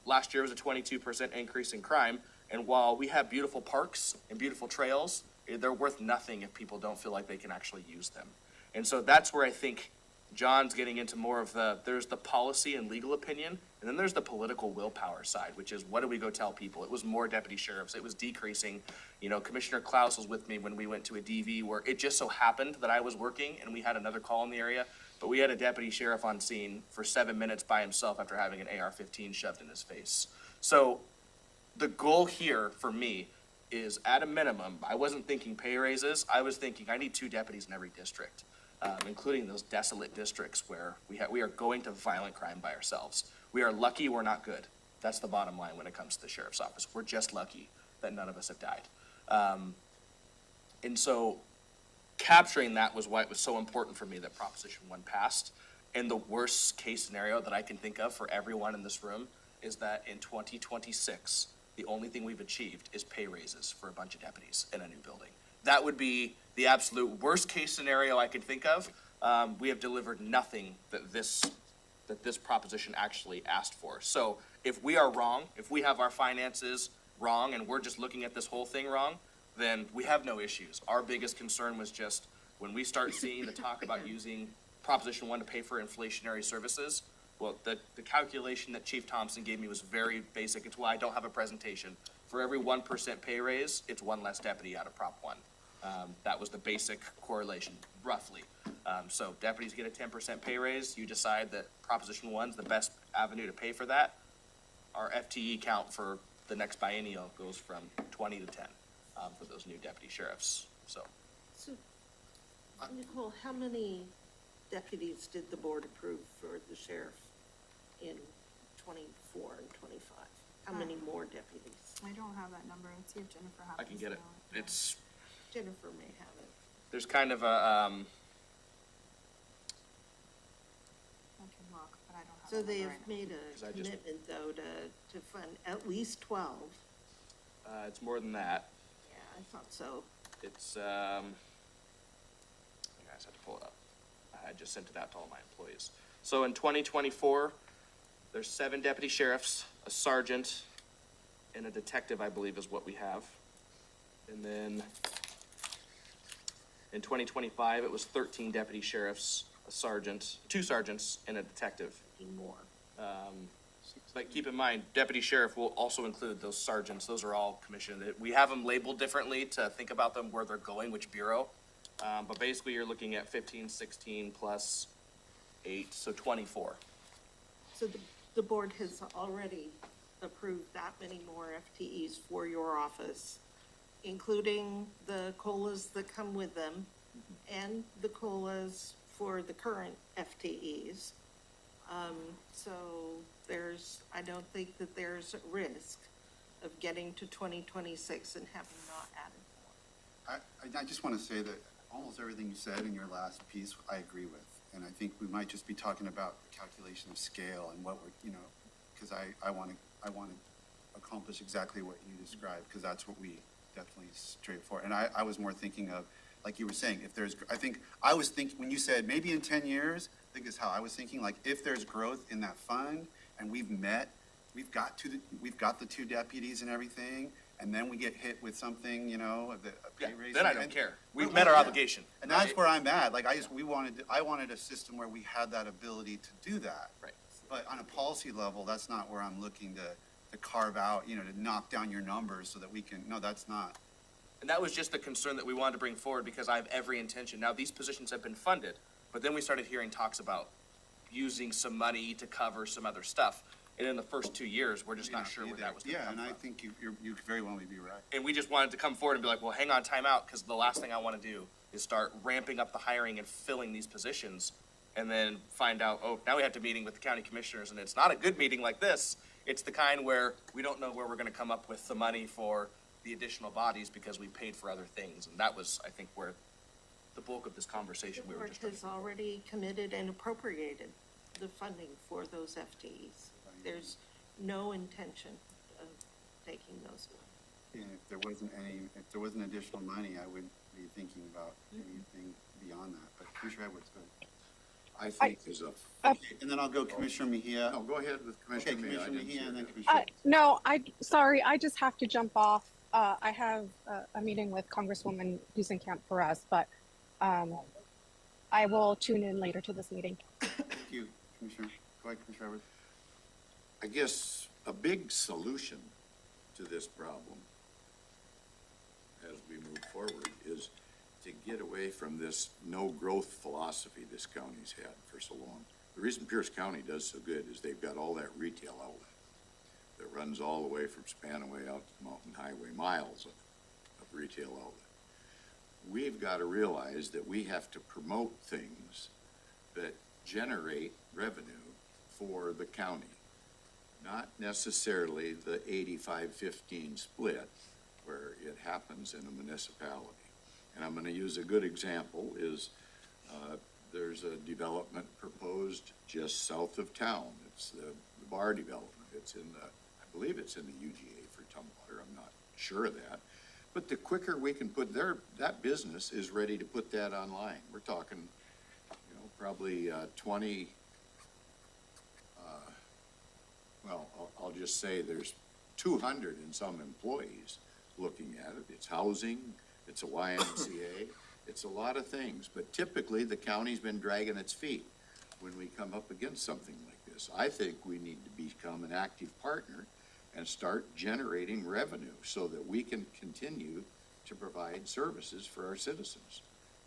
last year was a 22% increase in crime. And while we have beautiful parks and beautiful trails, they're worth nothing if people don't feel like they can actually use them. And so that's where I think John's getting into more of there's the policy and legal opinion, and then there's the political willpower side, which is what do we go tell people? It was more deputy sheriffs. It was decreasing. You know, Commissioner Klaus was with me when we went to a DV where it just so happened that I was working and we had another call in the area, but we had a deputy sheriff on scene for 7 minutes by himself after having an AR-15 shoved in his face. So the goal here for me is, at a minimum, I wasn't thinking pay raises. I was thinking I need 2 deputies in every district, including those desolate districts where we are going to violent crime by ourselves. We are lucky we're not good. That's the bottom line when it comes to the sheriff's office. We're just lucky that none of us have died. And so capturing that was why it was so important for me that Proposition 1 passed. And the worst case scenario that I can think of for everyone in this room is that in 2026, the only thing we've achieved is pay raises for a bunch of deputies in a new building. That would be the absolute worst case scenario I could think of. We have delivered nothing that this proposition actually asked for. So if we are wrong, if we have our finances wrong and we're just looking at this whole thing wrong, then we have no issues. Our biggest concern was just when we start seeing the talk about using Proposition 1 to pay for inflationary services. Well, the calculation that Chief Thompson gave me was very basic. It's why I don't have a presentation. For every 1% pay raise, it's 1 less deputy out of Prop 1. That was the basic correlation, roughly. So deputies get a 10% pay raise. You decide that Proposition 1 is the best avenue to pay for that. Our FTE count for the next biennial goes from 20 to 10 for those new deputy sheriffs. So Nicole, how many deputies did the board approve for the sheriff in 24 and 25? How many more deputies? I don't have that number. Let's see if Jennifer happens I can get to it. know It's, Jennifer may have it. there's kind of a, I can look, but I don't have So the they number have right now. made Because a I just- commitment, though, to fund at least 12. it's more than that. Yeah, I thought so. It's, you guys have to pull it up. I just sent it out to all my employees. So in 2024, there's 7 deputy sheriffs, a sergeant, and a detective, I believe is what we have. And then in 2025, it was 13 deputy sheriffs, a sergeant, 2 sergeants, and a detective. More. But keep in mind, deputy sheriff will also include those sergeants. Those are all commissioned. We have them labeled differently to think about them, where they're going, which bureau. But basically, you're looking at 15, 16 plus 8, so 24. So the board has already approved that many more FTEs for your office, including the COLAs that come with them and the COLAs for the current FTEs. So I don't think that there's a risk of getting to 2026 and having not added more. I just want to say that almost everything you said in your last piece, I agree with. And I think we might just be talking about the calculation of scale and what we're, because I want to accomplish exactly what you described, because that's what we definitely straight for. And I was more thinking of, like you were saying, I was thinking, when you said maybe in 10 years, I think is how I was thinking, like if there's growth in that fund and we've got the 2 deputies and everything, and then we get hit with something, a pay raise. Then I don't care. We've met our obligation. And that's where I'm at. Like, I wanted a system where we had that ability to do that. Right. But on a policy level, that's not where I'm looking to carve out, to knock down your numbers so that we can, no, that's not. And that was just the concern that we wanted to bring forward, because I have every intention. Now, these positions have been funded, but then we started hearing talks about using some money to cover some other stuff. And in the first 2 years, we're just not sure where that was going to come from. Yeah, and I think you very well may be right. And we just wanted to come forward and be like, well, hang on, time out, because the last thing I want to do is start ramping up the hiring and filling these positions, and then find out, oh, now we have to meeting with the county commissioners, and it's not a good meeting like this. It's the kind where we don't know where we're going to come up with the money for the additional bodies because we paid for other things. And that was, I think, where the bulk of this conversation. The We were board just has already committed and appropriated the funding for those FTEs. There's no intention of taking those away. And if there wasn't additional money, I would be thinking about anything beyond that, but Commissioner Edwards, go ahead. I think is a, And then I'll go Commissioner Mejia. no, go ahead with Okay, Commissioner Mejia. I Commissioner didn't see Mejia and then that. Commissioner. No, sorry, I just have to jump off. I have a meeting with Congresswoman Dusenkamp for us, but I will tune in later to this meeting. Thank you, Commissioner. Go ahead, Commissioner Edwards. I guess a big solution to this problem as we move forward is to get away from this no-growth philosophy this county's had for so long. The reason Pierce County does so good is they've got all that retail outlet that runs all the way from Spanaway out to Mountain Highway, miles of retail outlet. We've got to realize that we have to promote things that generate revenue for the county, not necessarily the 85-15 split where it happens in a municipality. And I'm going to use a good example is there's a development proposed just south of town. It's the bar development. It's in the, I believe it's in the UGA for Tumwater. I'm not sure of that. But the quicker we can put that business is ready to put that online. We're talking, you know, probably 20, well, I'll just say there's 200 and some employees looking at it. It's housing, it's a YMCA, it's a lot of things. But typically, the county's been dragging its feet when we come up against something like this. I think we need to become an active partner and start generating revenue so that we can continue to provide services for our citizens.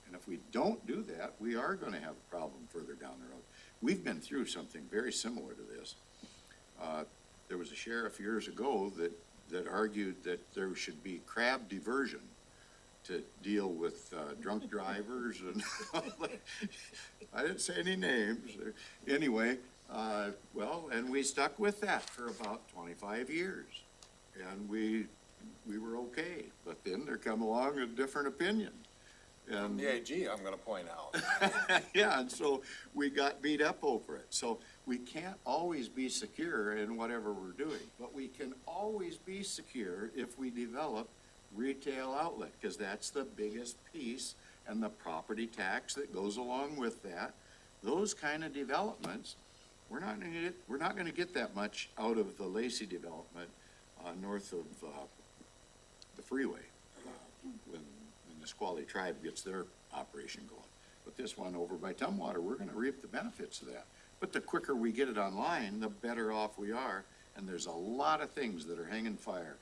And if we don't do that, we are going to have a problem further down the road. We've been through something very similar to this. There was a sheriff years ago that argued that there should be crab diversion to deal with drunk drivers and I didn't say any names. Anyway, well, and we stuck with that for about 25 years, and we were okay. But then there come along a different opinion, and The AG, I'm gonna point out. yeah, and so we got beat up over it. So we can't always be secure in whatever we're doing, but we can always be secure if we develop retail outlet, because that's the biggest piece, and the property tax that goes along with that. Those kind of developments, we're not going to get that much out of the Lacey development north of the freeway when the Nisqually tribe gets their operation going. But this one over by Tumwater, we're going to reap the benefits of that. But the quicker we get it online, the better off we are. And there's a lot of things that are hanging fire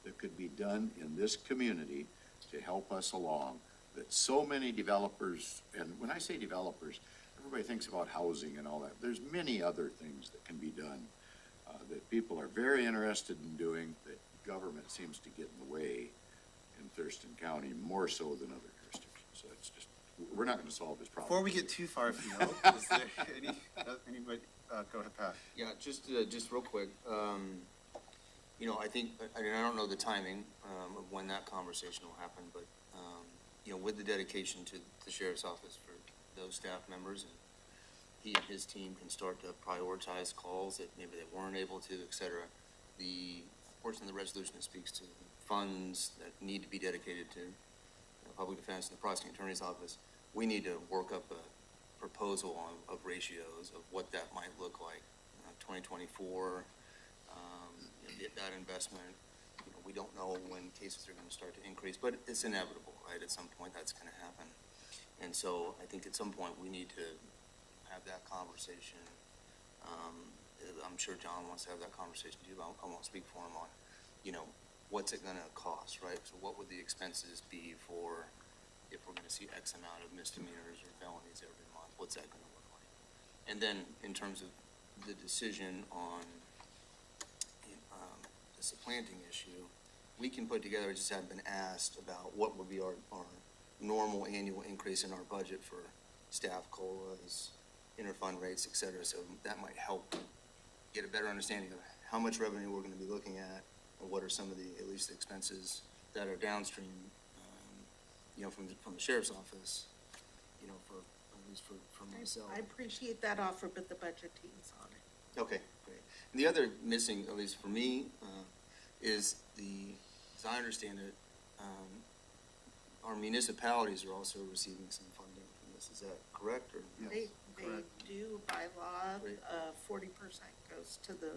that could be done in this community to help us along, that so many developers, and when I say developers, everybody thinks about housing and all that. There's many other things that can be done that people are very interested in doing, that government seems to get in the way in Thurston County more so than other jurisdictions. So it's just, we're not going to solve this problem. Before we get too far afield, is there anybody, go ahead, Pat. Yeah, just real quick, you know, I think, I mean, I don't know the timing, of when that conversation will happen, but, you know, with the dedication to the sheriff's office for those staff members, and he and his team can start to prioritize calls that maybe they weren't able to, et cetera. The portion of the resolution that speaks to funds that need to be dedicated to public defense and the prosecuting attorney's office, we need to work up a proposal of ratios of what that might look like. 2024, that investment, you know, we don't know when cases are going to start to increase, but it's inevitable, right? At some point that's going to happen. And so I think at some point we need to have that conversation. I'm sure John wants to have that conversation too. I won't speak for him on, you know, what's it going to cost, right? So what would the expenses be for if we're going to see X amount of misdemeanors or felonies every month? What's that going to look like? And then in terms of the decision on the supplanting issue, we can put together, I just haven't been asked about what would be our normal annual increase in our budget for staff COLAs, interfund rates, et cetera. So that might help get a better understanding of how much revenue we're going to be looking at, or what are some of the, at least the expenses that are downstream, you know, from the sheriff's office you know, for, at least for myself. I appreciate that offer, but the budget team's on it. Okay, great. And the other missing, at least for me, is as I understand it, our municipalities are also receiving some funding from this. Is that correct, or? They correct. do by law, Right. 40% goes to the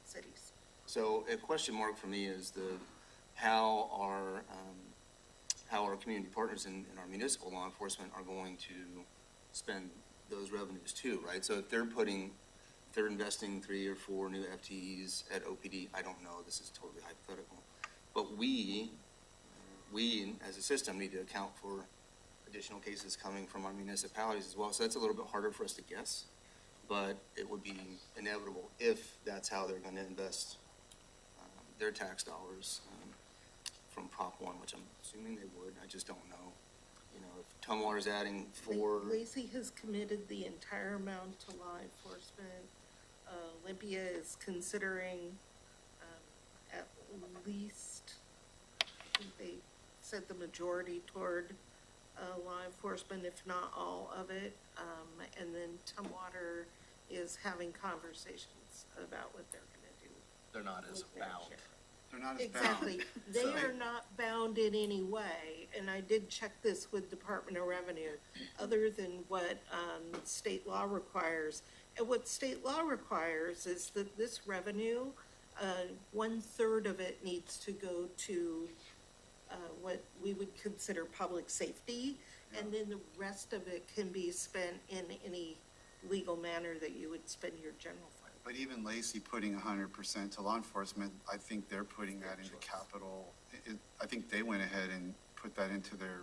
cities. So a question mark for me is how our community partners in our municipal law enforcement are going to spend those revenues too, right? So if they're investing 3 or 4 new FTEs at OPD, I don't know, this is totally hypothetical. But we as a system need to account for additional cases coming from our municipalities as well. So that's a little bit harder for us to guess, but it would be inevitable if that's how they're gonna invest their tax dollars from Prop 1, which I'm assuming they would. I just don't know. You know, if Tumwater's adding 4. Lacey has committed the entire amount to law enforcement. Olympia is considering at least, I think they said the majority toward law enforcement, if not all of it. And then Tumwater is having conversations about what they're gonna do. They're not as with their bound. share. They're not as bound. Exactly. They So- are not bound in any way, and I did check this with Department of Revenue, other than what, state law requires. And what state law requires is that this revenue, 1/3 of it needs to go to, what we would consider public safety, and then the rest of it can be spent in any legal manner that you would spend your general fund. But even Lacey putting 100% to law enforcement, I think they're putting that into capital. I think they went ahead and put that into their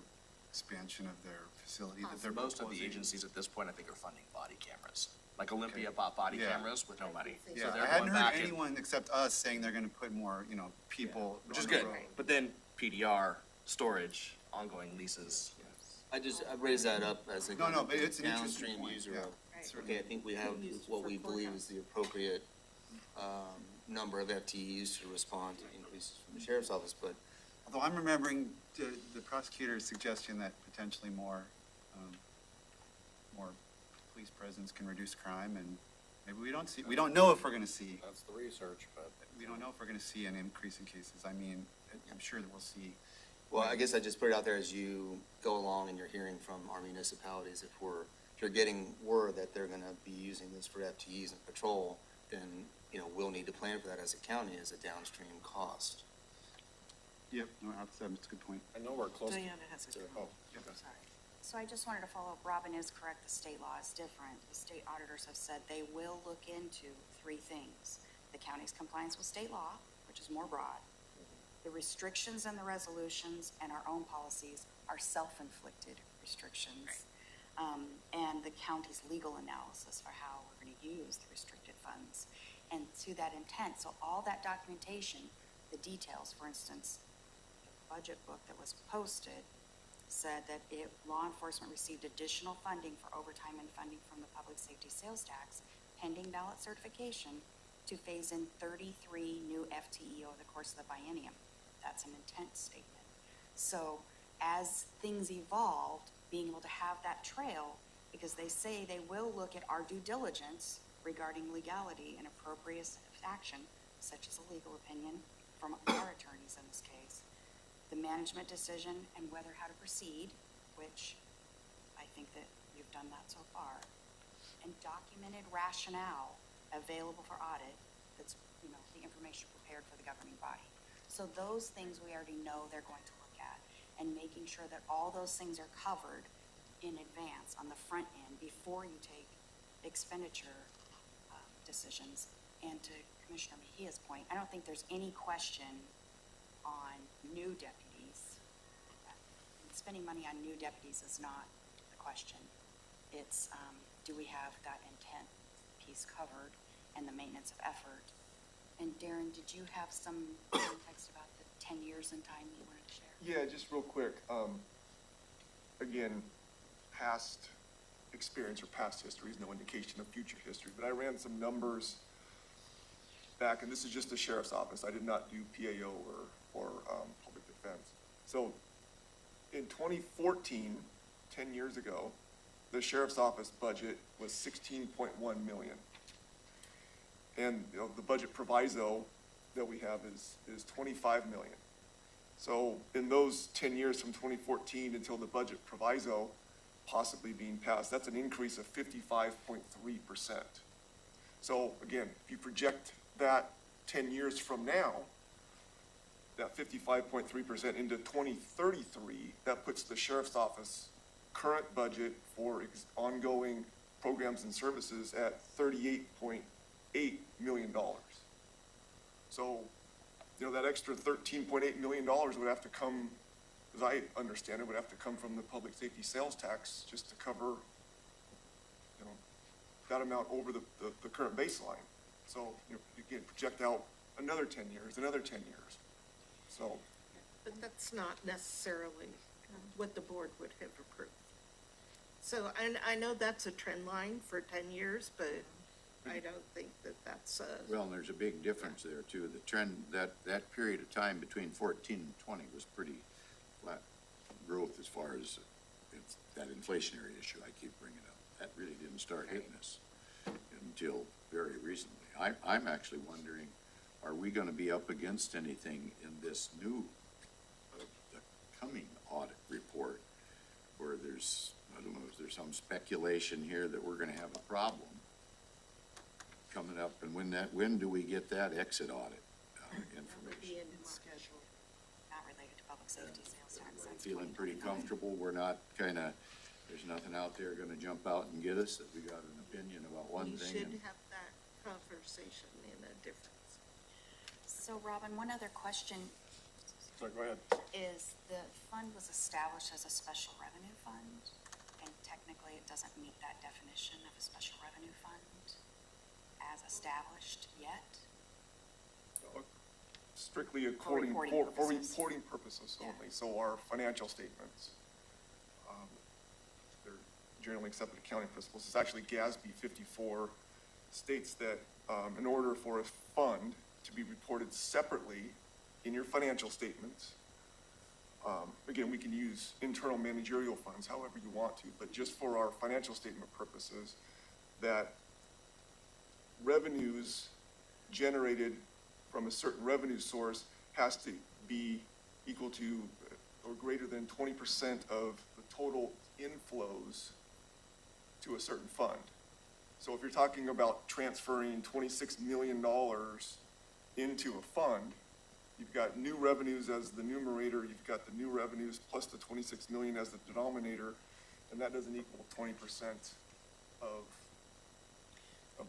expansion of their facility that they're Most of the proposing. agencies at this point, I think, are funding body cameras. Like Olympia bought body Yeah. cameras with no money. Yeah, So Yeah, they're I hadn't going heard back and- anyone except us saying they're gonna put more, people. Which is on the good, road. but then PDR, storage, ongoing leases. I raised that up as a No, but it's an interesting downstream point, user yeah. of, Right. okay, I think we have Used what for we believe courthouse. is the appropriate number of FTEs to respond to increases from the sheriff's office, but Although I'm remembering the prosecutor's suggestion that potentially more police presence can reduce crime, and maybe we don't know if we're gonna see, That's the research, but we don't know if we're gonna see an increase in cases. I mean, I'm sure that we'll see. well, I guess I just put it out there as you go along and you're hearing from our municipalities, if you're getting word that they're gonna be using this for FTEs and patrol, then, we'll need to plan for that as a county as a downstream cost. Yep, no, that's a good point. I know we're close to. Diana has a Oh, Sorry. So I just wanted to follow up. Robin is correct. The state law is different. The state auditors have said they will look into 3 things. The county's compliance with state law, which is more broad. The restrictions and the resolutions and our own policies are self-inflicted restrictions. And the county's legal analysis for how we're going to use the restricted funds. And to that intent, so all that documentation, the details, for instance, the budget book that was posted said that law enforcement received additional funding for overtime and funding from the public safety sales tax pending ballot certification to phase in 33 new FTE over the course of the biennium. That's an intent statement. So as things evolved, being able to have that trail, because they say they will look at our due diligence regarding legality and appropriate action, such as a legal opinion from our attorneys in this case, the management decision and whether how to proceed, which I think that you've done that so far, and documented rationale available for audit, that's, the information prepared for the governing body. So those things we already know they're going to look at, and making sure that all those things are covered in advance on the front end before you take expenditure decisions. And to Commissioner Mejia's point, I don't think there's any question on new deputies. Spending money on new deputies is not the question. It's, do we have that intent piece covered and the maintenance of effort? And Darren, did you have some context about the 10 years in time you wanted to share? Yeah, just real quick. Again, past experience or past history is no indication of future history, but I ran some numbers back, and this is just the sheriff's office. I did not do PAO or public defense. So in 2014, 10 years ago, the sheriff's office budget was 16.1 million. And, you know, the budget proviso that we have is 25 million. So in those 10 years from 2014 until the budget proviso possibly being passed, that's an increase of 55.3%. So again, if you project that 10 years from now, that 55.3% into 2033, that puts the sheriff's office current budget for ongoing programs and services at $38.8 million. So, you know, that extra $13.8 million would have to come, as I understand it, would have to come from the public safety sales tax just to cover, you know, that amount over the current baseline. So, you know, you can project out another 10 years, another 10 years. So, But that's not necessarily what the board would have approved. So, and I know that's a trend line for 10 years, but I don't think that that's Well, and there's a big difference there too. The trend, that period of time between 14 and 20 was pretty flat growth as far as that inflationary issue I keep bringing up. That really didn't start hitting us until very recently. I'm actually wondering, are we gonna be up against anything in this new, the coming audit report where there's, I don't know, is there some speculation here that we're gonna have a problem coming up, and when do we get that exit audit information? Not related to public safety sales tax. That's Feeling pretty 2029. comfortable, we're not kinda, there's nothing out there gonna jump out and get us, that we got an opinion about one we thing. should and- have that conversation in a difference. So Robin, one other question so go ahead. is the fund was established as a special revenue fund, and technically it doesn't meet that definition of a special revenue fund as established yet. strictly according, reporting for purposes. reporting purposes Yeah. only. So our financial statements, they're generally accepted accounting principles. It's actually GASB 54 states that in order for a fund to be reported separately in your financial statements, again, we can use internal managerial funds however you want to, but just for our financial statement purposes, that revenues generated from a certain revenue source has to be equal to or greater than 20% of the total inflows to a certain fund. So if you're talking about transferring $26 million into a fund, you've got new revenues as the numerator, you've got the new revenues plus the 26 million as the denominator, and that doesn't equal 20% of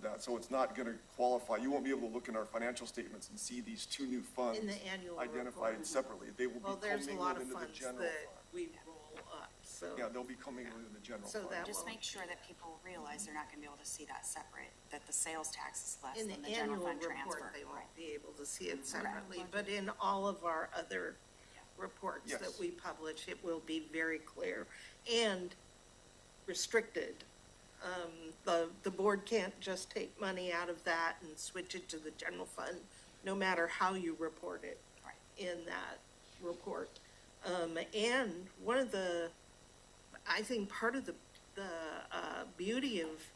that. So it's not gonna qualify. You won't be able to look in our financial statements and see these two new funds In the annual identified report. separately. They will Well, be there's a lot commingled of into the funds general that fund. we roll up, so. Yeah, they'll be commingled in the general So fund. that Just will- make sure that people realize they're not gonna be able to see that separate, that the sales tax is less In than the the general annual fund report, transfer. they Right. won't be able to see it separately, but in all of our other reports that Yes. we publish, it will be very clear and restricted. The board can't just take money out of that and switch it to the general fund, no matter how you report it Right. in that report. And one of I think part of the beauty of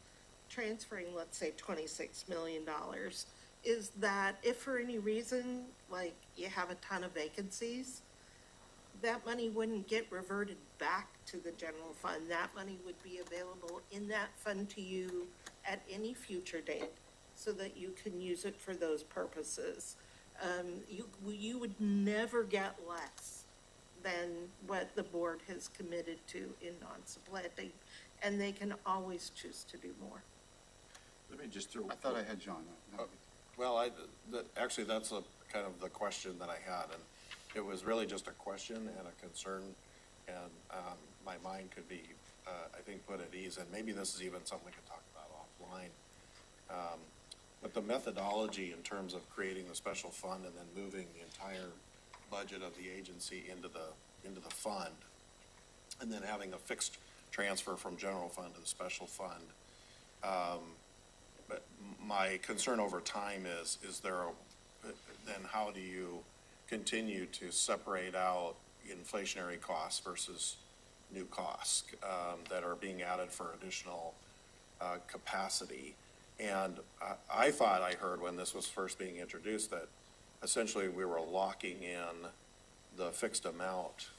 transferring, let's say, $26 million is that if for any reason, like you have a ton of vacancies, that money wouldn't get reverted back to the general fund. That money would be available in that fund to you at any future date so that you can use it for those purposes. You would never get less than what the board has committed to in non-supplanting, and they can always choose to do more. Let me just throw. I thought I had John. Well, actually, that's a kind of the question that I had, and it was really just a question and a concern, and, my mind could be, I think, put at ease, and maybe this is even something we could talk about offline. But the methodology in terms of creating the special fund and then moving the entire budget of the agency into the fund, and then having a fixed transfer from general fund to the special fund. But my concern over time is then how do you continue to separate out inflationary costs versus new costs, that are being added for additional, capacity. And I thought I heard when this was first being introduced that essentially we were locking in the fixed amount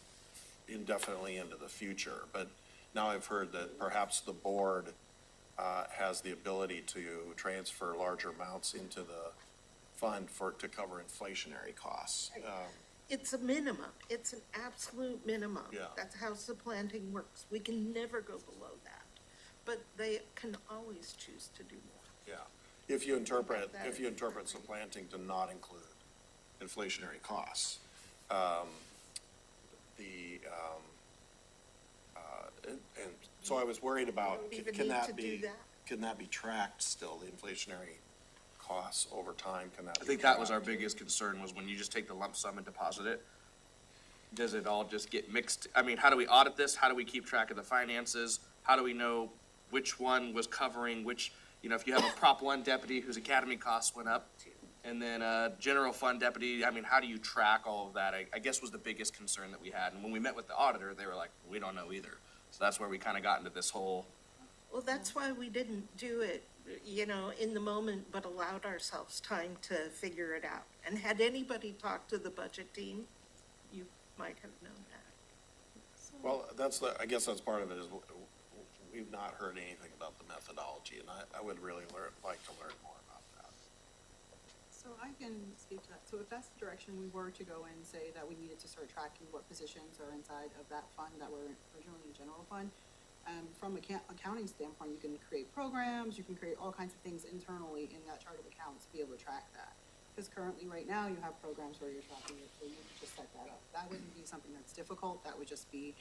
indefinitely into the future. But now I've heard that perhaps the board has the ability to transfer larger amounts into the fund to cover inflationary costs. It's a minimum. It's an absolute minimum. Yeah. That's how supplanting works. We can never go below that. But they can always choose to do more. Yeah, if you interpret supplanting to not include inflationary costs. And so I was worried about, We don't even can need that to do be, that. can that be tracked still, the inflationary costs over time, can that be I think that was our tracked? biggest concern, was when you just take the lump sum and deposit it, does it all just get mixed? I mean, how do we audit this? How do we keep track of the finances? How do we know which one was covering which, if you have a Prop 1 deputy whose academy costs went up, and then a general fund deputy, I mean, how do you track all of that? I guess was the biggest concern that we had. And when we met with the auditor, they were like, we don't know either. So that's where we kind of got into this whole, Well, that's why we didn't do it, in the moment, but allowed ourselves time to figure it out. And had anybody talked to the budget team, you might have known that. Well, I guess that's part of it, is we've not heard anything about the methodology, and I would really like to learn more about that. So I can speak to that. So if that's the direction we were to go and say that we needed to start tracking what positions are inside of that fund that were originally in general fund, from an accounting standpoint, you can create programs, you can create all kinds of things internally in that chart of accounts to be able to track that. Because currently, right now, you have programs where you're tracking it, so you can just set that up. That wouldn't be something that's difficult. That would just be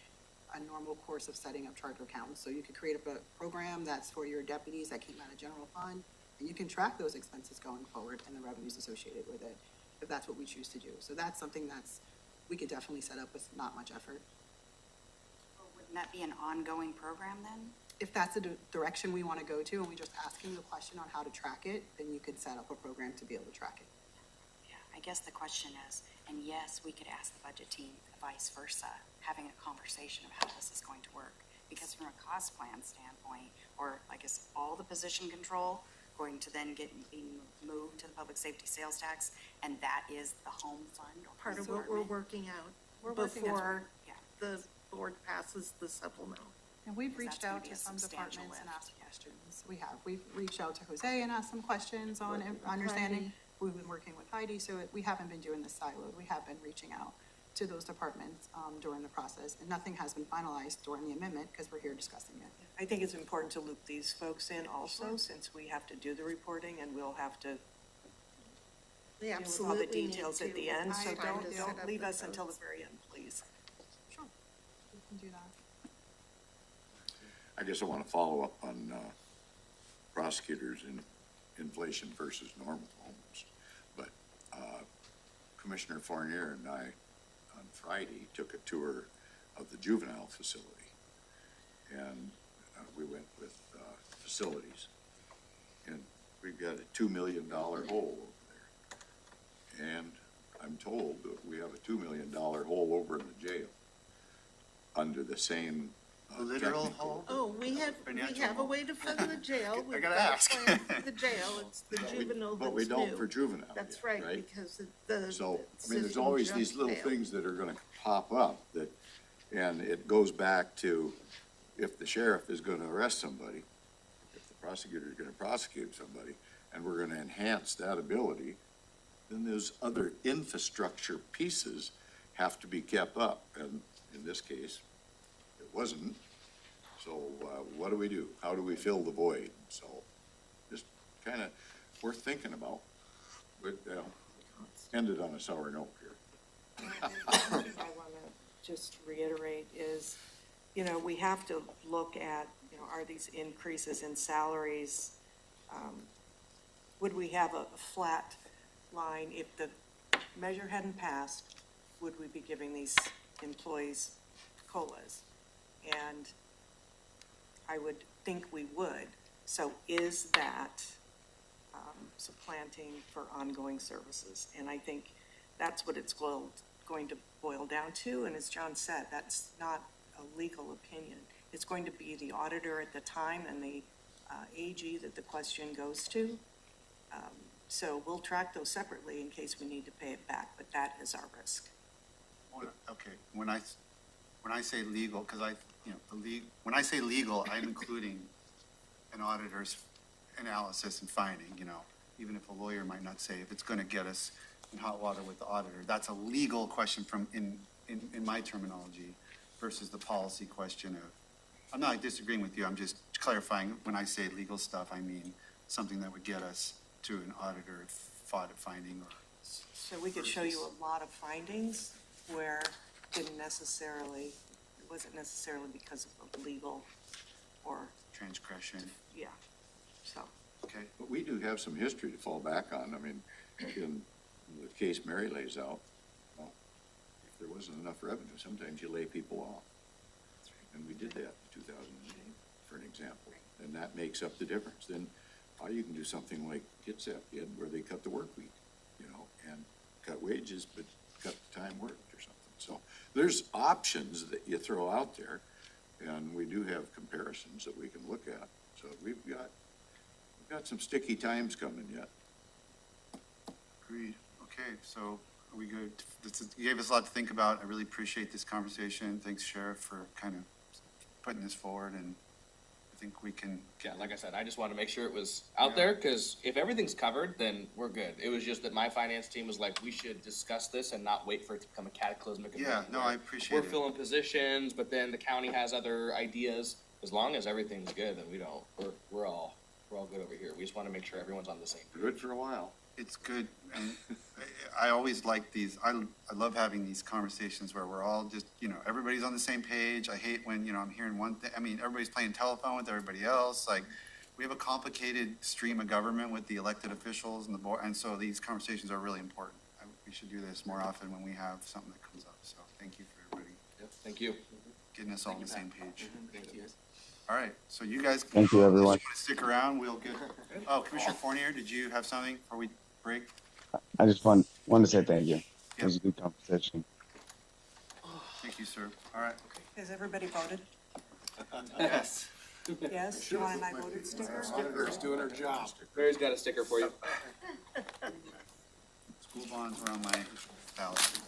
a normal course of setting up chart of accounts. So you could create a program that's for your deputies that came out of general fund, and you can track those expenses going forward and the revenues associated with it, if that's what we choose to do. So that's something we could definitely set up with not much effort. Wouldn't that be an ongoing program then? If that's the direction we want to go to, and we're just asking the question on how to track it, then you could set up a program to be able to track it. Yeah, I guess the question is, and yes, we could ask the budget team vice versa, having a conversation of how this is going to work. Because from a cost plan standpoint, or I guess all the position control going to then be moved to the public safety sales tax, and that is the home fund or Part of what we're working out We're working on it. before Yeah. the board passes the supplemental. And we've Because reached that's gonna out be to a some substantial departments and lift. asked questions. We have. We've reached out to Jose and asked some questions on understanding. We've been working with Heidi, so we haven't been doing this siloed. We have been reaching out to those departments during the process, and nothing has been finalized during the amendment because we're here discussing it. I think it's important to loop these folks in also, since we have to do the reporting and we'll have to They deal with all absolutely the need details at to. the end, so It's time to set don't up leave the us until the codes. very end, please. Sure. We can do that. I guess I want to follow up on prosecutors in inflation versus normal almost. But Commissioner Fournier and I, on Friday, took a tour of the juvenile facility. And we went with facilities. And we've got a $2 million hole over there. And I'm told that we have a $2 million hole over in the jail under the same A literal technical- hole? Oh, we have a way to fund the jail. We've gotta got a ask. plan for the jail. It's the But we- juvenile But we that's don't new. for juvenile That's yet, right, because the So, I mean, there's system always just these little failed. things that are gonna pop up that, and it goes back to if the sheriff is gonna arrest somebody, if the prosecutor is gonna prosecute somebody, and we're gonna enhance that ability, then those other infrastructure pieces have to be kept up, and in this case, it wasn't. So, what do? How do we fill the void? So, just kinda worth thinking about, but, ended on a sour note here. I want to just reiterate is, we have to look at, are these increases in salaries, would we have a flat line if the measure hadn't passed? Would we be giving these employees COLAs? And I would think we would. So is that supplanting for ongoing services? And I think that's what it's going to boil down to. And as John said, that's not a legal opinion. It's going to be the auditor at the time and the AG that the question goes to. So we'll track those separately in case we need to pay it back, but that is our risk. Okay, when I say legal, because when I say legal, I'm including an auditor's analysis and finding, even if a lawyer might not say, if it's going to get us in hot water with the auditor. That's a legal question in my terminology versus the policy question of, I'm not disagreeing with you, I'm just clarifying, when I say legal stuff, I mean something that would get us to an auditor finding or. So we could show you a lot of findings where it wasn't necessarily because of legal or, Transgression, yeah, so. okay? But we do have some history to fall back on. I mean, in the case Mary lays out, well, if there wasn't enough revenue, sometimes you lay people off. And we did that in 2008, for an example, and that makes up the difference. Then you can do something like Kitsap did, where they cut the work week, and cut wages, but cut the time worked or something. So there's options that you throw out there, and we do have comparisons that we can look at. So we've got some sticky times coming yet. Agreed. Okay, so are we good? You gave us a lot to think about. I really appreciate this conversation. Thanks, Sheriff, for kind of putting this forward, and I think we can. Yeah, like I said, I just wanted to make sure it was out there, because if everything's covered, then we're good. It was just that my finance team was like, we should discuss this and not wait for it to become a cataclysmic event. Yeah, no, where I appreciate We're it. filling positions, but then the county has other ideas. As long as everything's good, then we're all good over here. We just want to make sure everyone's on the same page. Good for a while. It's good, and I always like these, I love having these conversations where we're all just, everybody's on the same page. I hate when, I'm hearing one thing, everybody's playing telephone with everybody else, like, we have a complicated stream of government with the elected officials and the board, and so these conversations are really important. We should do this more often when we have something that comes up, so thank you for everybody Yep, thank you. getting us all on the same page. Thank you. All right, so you guys. Thank you, everyone. If you want to stick around, we'll get, Commissioner Fournier, did you have something before we break? I just wanted to say thank you. It was a good conversation. Thank you, sir. All right. Has everybody voted? Yes. Yes, you want my voted sticker? Auditor's doing her job. Mary's got a sticker for you. School bonds were on my ballot.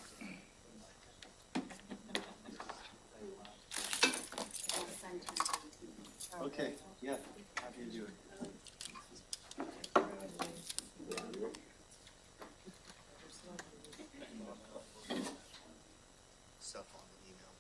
Okay, yeah, happy to do it. Stuff on the email.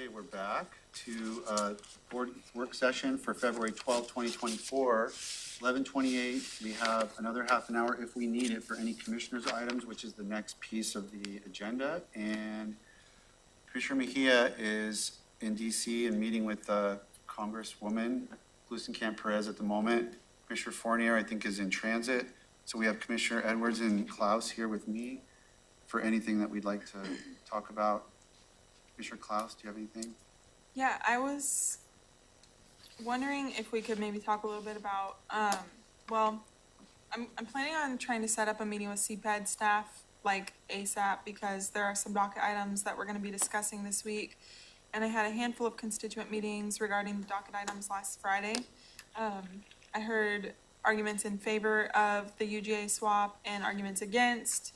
Okay, we're back to board work session for February 12th, 2024. 11:28, we have another half an hour if we need it for any commissioners' items, which is the next piece of the agenda. And Commissioner Mejia is in DC and meeting with Congresswoman Glusenkamp Perez at the moment. Commissioner Fournier, I think, is in transit. So we have Commissioner Edwards and Klaus here with me for anything that we'd like to talk about. Commissioner Klaus, do you have anything? Yeah, I was wondering if we could maybe talk a little bit about, well, I'm planning on trying to set up a meeting with CPED staff like ASAP because there are some docket items that we're gonna be discussing this week. And I had a handful of constituent meetings regarding the docket items last Friday. I heard arguments in favor of the UGA swap and arguments against.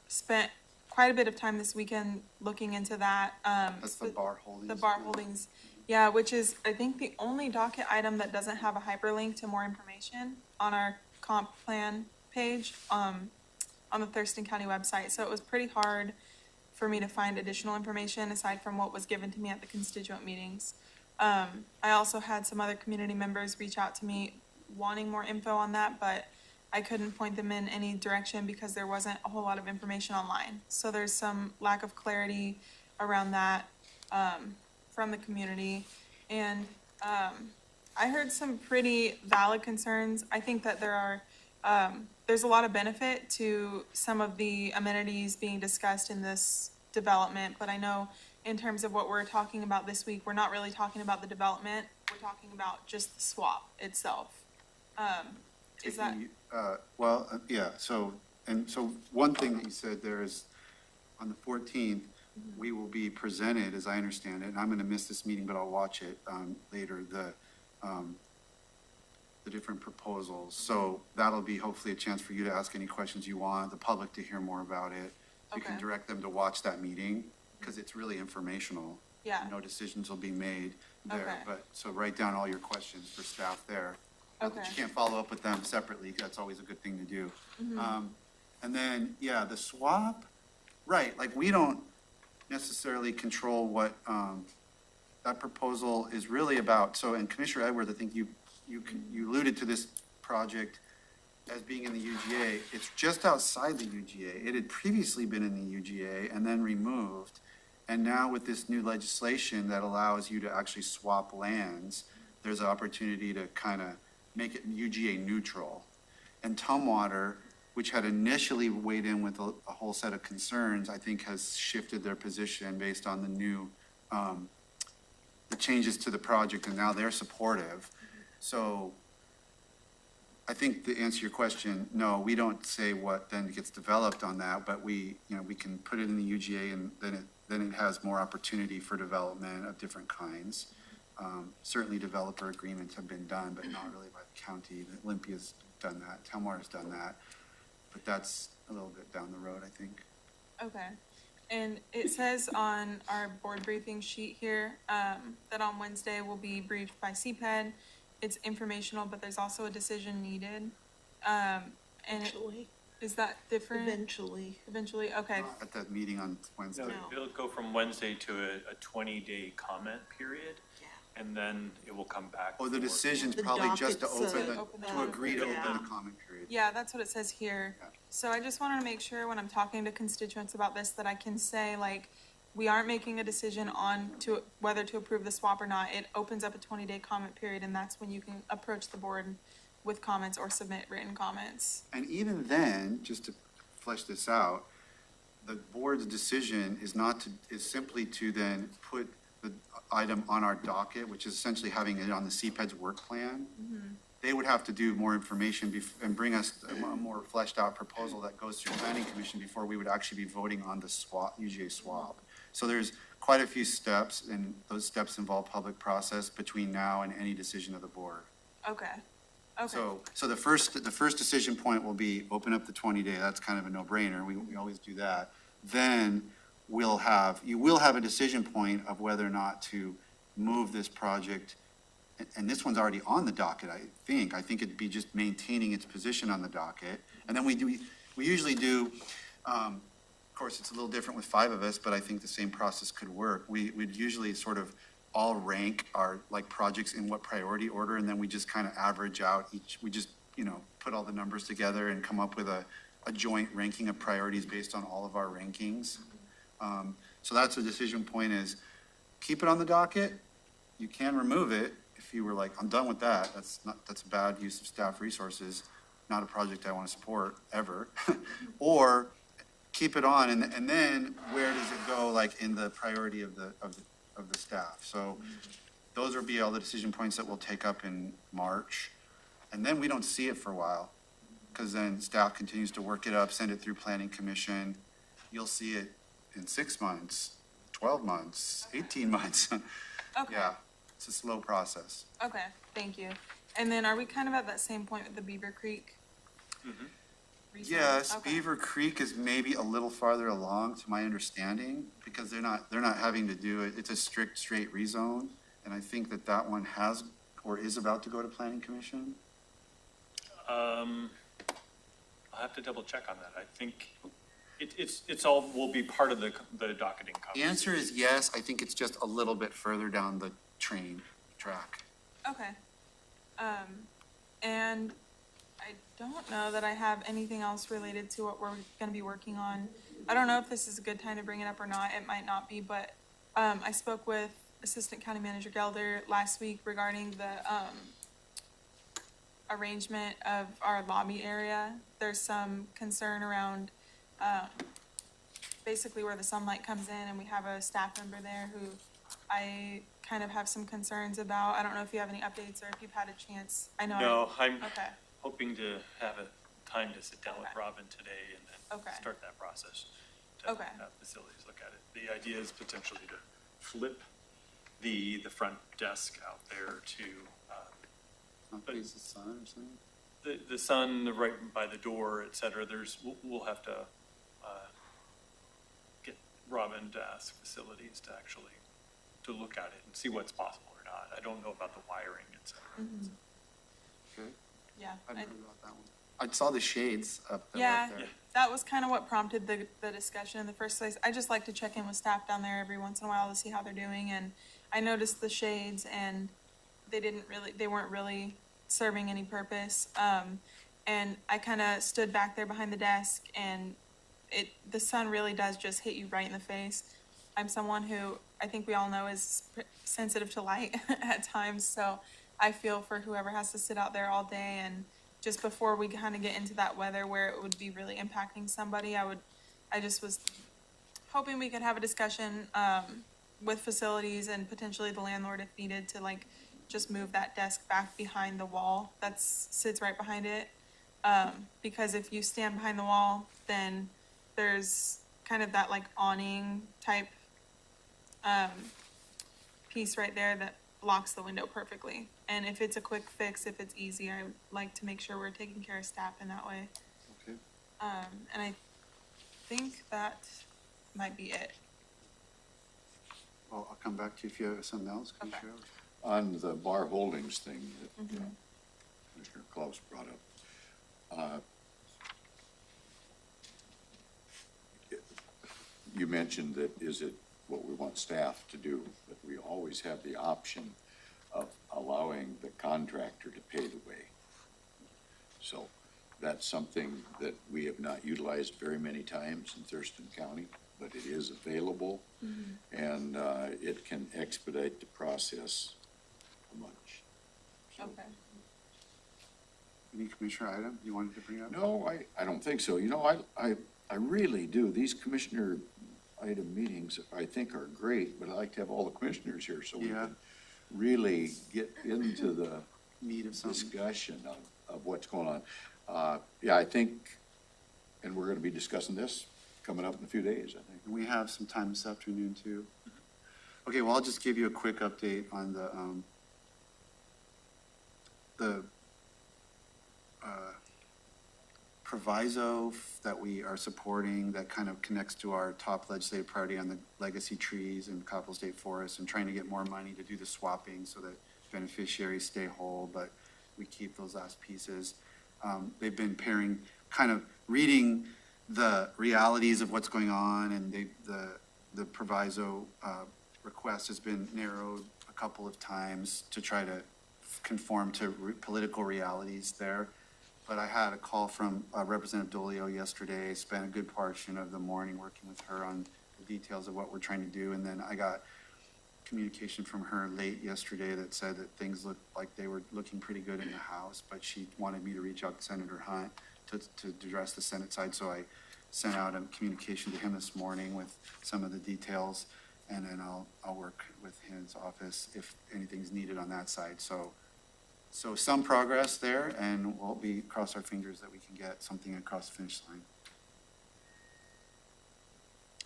Spent quite a bit of time this weekend looking into that. That's the bar holdings. The bar holdings, yeah, which is, I think, the only docket item that doesn't have a hyperlink to more information on our comp plan page, on the Thurston County website. So it was pretty hard for me to find additional information aside from what was given to me at the constituent meetings. I also had some other community members reach out to me wanting more info on that, but I couldn't point them in any direction because there wasn't a whole lot of information online. So there's some lack of clarity around that from the community. And I heard some pretty valid concerns. I think that there's a lot of benefit to some of the amenities being discussed in this development, but I know in terms of what we're talking about this week, we're not really talking about the development. We're talking about just the swap itself. Is that? Yeah, so one thing that you said there is, on the 14th, we will be presented, as I understand it, and I'm gonna miss this meeting, but I'll watch it later, the different proposals. So that'll be hopefully a chance for you to ask any questions you want, the public to hear more about it. You can Okay. direct them to watch that meeting, because it's really informational. Yeah. No decisions will be made there, Okay. but, so write down all your questions for staff there. Okay. But you can't follow up with them separately, that's always a good thing to do. And then, yeah, the swap, right, like, we don't necessarily control what, that proposal is really about. So, and Commissioner Edwards, I think you alluded to this project as being in the UGA. It's just outside the UGA. It had previously been in the UGA and then removed. And now with this new legislation that allows you to actually swap lands, there's an opportunity to kind of make it UGA neutral. And Tumwater, which had initially weighed in with a whole set of concerns, I think has shifted their position based on the new, the changes to the project, and now they're supportive. So I think to answer your question, no, we don't say what then gets developed on that, but we can put it in the UGA, and then it has more opportunity for development of different kinds. Certainly developer agreements have been done, but not really by the county. Olympia's done that, Telmar's done that, but that's a little bit down the road, I think. Okay. And it says on our board briefing sheet here, that on Wednesday we'll be briefed by CPED. It's informational, but there's also a decision needed. And Eventually. is that different? Eventually. Eventually, okay. At that meeting on Wednesday. No. It'll go from Wednesday to a 20-day comment period, and then it will come back. Oh, the for- decision's The probably just to docket's, open, to agree to yeah. open the comment period. Yeah, that's what it says here. Yeah. So I just wanted to make sure when I'm talking to constituents about this, that I can say, like, we aren't making a decision on whether to approve the swap or not. It opens up a 20-day comment period, and that's when you can approach the board with comments or submit written comments. And even then, just to flesh this out, the board's decision is simply to then put the item on our docket, which is essentially having it on the CPED's work plan. They would have to do more information and bring us a more fleshed out proposal that goes through planning commission before we would actually be voting on the swap, UGA swap. So there's quite a few steps, and those steps involve public process between now and any decision of the board. Okay. Okay. So the first decision point will be open up the 20-day. That's kind of a no-brainer. We always do that. Then you will have a decision point of whether or not to move this project. And this one's already on the docket, I think. I think it'd be just maintaining its position on the docket. And then we usually do course, it's a little different with 5 of us, but I think the same process could work. We'd usually sort of all rank our, like, projects in what priority order, and then we just kind of average out we just, put all the numbers together and come up with a joint ranking of priorities based on all of our rankings. So that's a decision point, is keep it on the docket. You can remove it if you were like, I'm done with that. That's a bad use of staff resources, not a project I want to support ever. Or keep it on, and then where does it go, like, in the priority of the staff? So those will be all the decision points that we'll take up in March. And then we don't see it for a while, because then staff continues to work it up, send it through planning commission. You'll see it in 6 months, 12 months, 18 months. Okay. Yeah, it's a slow process. Okay, thank you. And then are we kind of at that same point with the Beaver Creek? resource? Yes, Okay. Beaver Creek is maybe a little farther along, to my understanding, because they're not having to do it. It's a strict, straight rezone, and I think that one has, or is about to go to planning commission. I'll have to double check on that. I think it's all, will be part of the docketing The conversation. answer is yes. I think it's just a little bit further down the train track. Okay. And I don't know that I have anything else related to what we're gonna be working on. I don't know if this is a good time to bring it up or not. It might not be, but, I spoke with Assistant County Manager Gelder last week regarding the, arrangement of our lobby area. There's some concern around, basically where the sunlight comes in, and we have a staff member there who I kind of have some concerns about. I don't know if you have any updates or if you've had a chance. I know. No, I'm Okay, hoping to have a time to sit down with Okay. Robin today and then Okay. start that process. To Okay. have facilities look at it. The idea is potentially to flip the front desk out there to, Not face the sun or something? the sun right by the door, et cetera. We'll have to, get Robin to ask facilities to actually, to look at it and see what's possible or not. I don't know about the wiring, et cetera. Okay. yeah. I hadn't heard about that one. I saw the shades up there. Yeah, right there. that was kind of what prompted the discussion in the first place. I just like to check in with staff down there every once in a while to see how they're doing, and I noticed the shades and they weren't really serving any purpose. And I kind of stood back there behind the desk, and the sun really does just hit you right in the face. I'm someone who, I think we all know, is sensitive to light at times, so I feel for whoever has to sit out there all day. And just before we kind of get into that weather where it would be really impacting somebody, I just was hoping we could have a discussion, with facilities and potentially the landlord if needed, to like just move that desk back behind the wall that sits right behind it. Because if you stand behind the wall, then there's kind of that like awning type piece right there that blocks the window perfectly. And if it's a quick fix, if it's easy, I would like to make sure we're taking care of staff in that way. Okay. And I think that might be it. Well, I'll come back to you if you have something else, Okay. Commissioner. On the bar holdings thing that Commissioner Klaus brought up, you mentioned that, is it what we want staff to do, but we always have the option of allowing the contractor to pay the way. So that's something that we have not utilized very many times in Thurston County, but it is available, and it can expedite the process much. So, Okay. Any commissioner item you wanted to bring up? no, I don't think so. You know, I really do. These commissioner item meetings, I think, are great, but I like to have all the commissioners here so we Yeah. can really get into the Meat of something. discussion of what's going on. Yeah, I think, and we're gonna be discussing this coming up in a few days, I think. And we have some time this afternoon too. Okay, well, I'll just give you a quick update on the proviso that we are supporting that kind of connects to our top legislative priority on the legacy trees and Coppell State Forest, and trying to get more money to do the swapping so that beneficiaries stay whole, but we keep those last pieces. They've been kind of reading the realities of what's going on, and the proviso request has been narrowed a couple of times to try to conform to political realities there. But I had a call from Representative Dolio yesterday, spent a good portion of the morning working with her on the details of what we're trying to do, and then I got communication from her late yesterday that said that things looked like they were looking pretty good in the House, but she wanted me to reach out to Senator Hunt to address the Senate side, so I sent out a communication to him this morning with some of the details, and then I'll work with his office if anything's needed on that side. So some progress there, and we'll cross our fingers that we can get something across the finish line.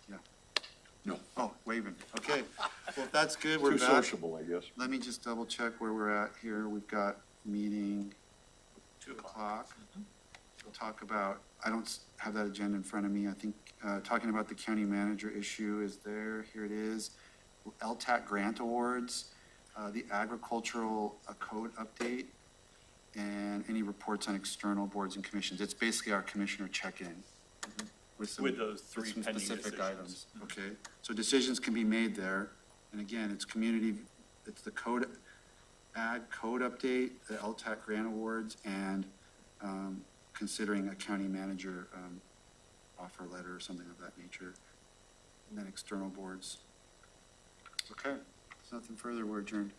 Yeah. No. Oh, waving. Okay. Well, if that's good, we're Too back. sociable, I guess. Let me just double check where we're at here. We've got meeting 2 o'clock. We'll talk about, I don't have that agenda in front of me. I think, talking about the county manager issue is there. Here it is. LTAC grant awards, the agricultural code update, and any reports on external boards and commissions. It's basically our commissioner check-in. With those three some pending specific decisions. items. Okay, so decisions can be made there. And again, it's the code, ag code update, the LTAC grant awards, and considering a county manager offer letter or something of that nature. And then external boards. Okay, there's nothing further, we're adjourned.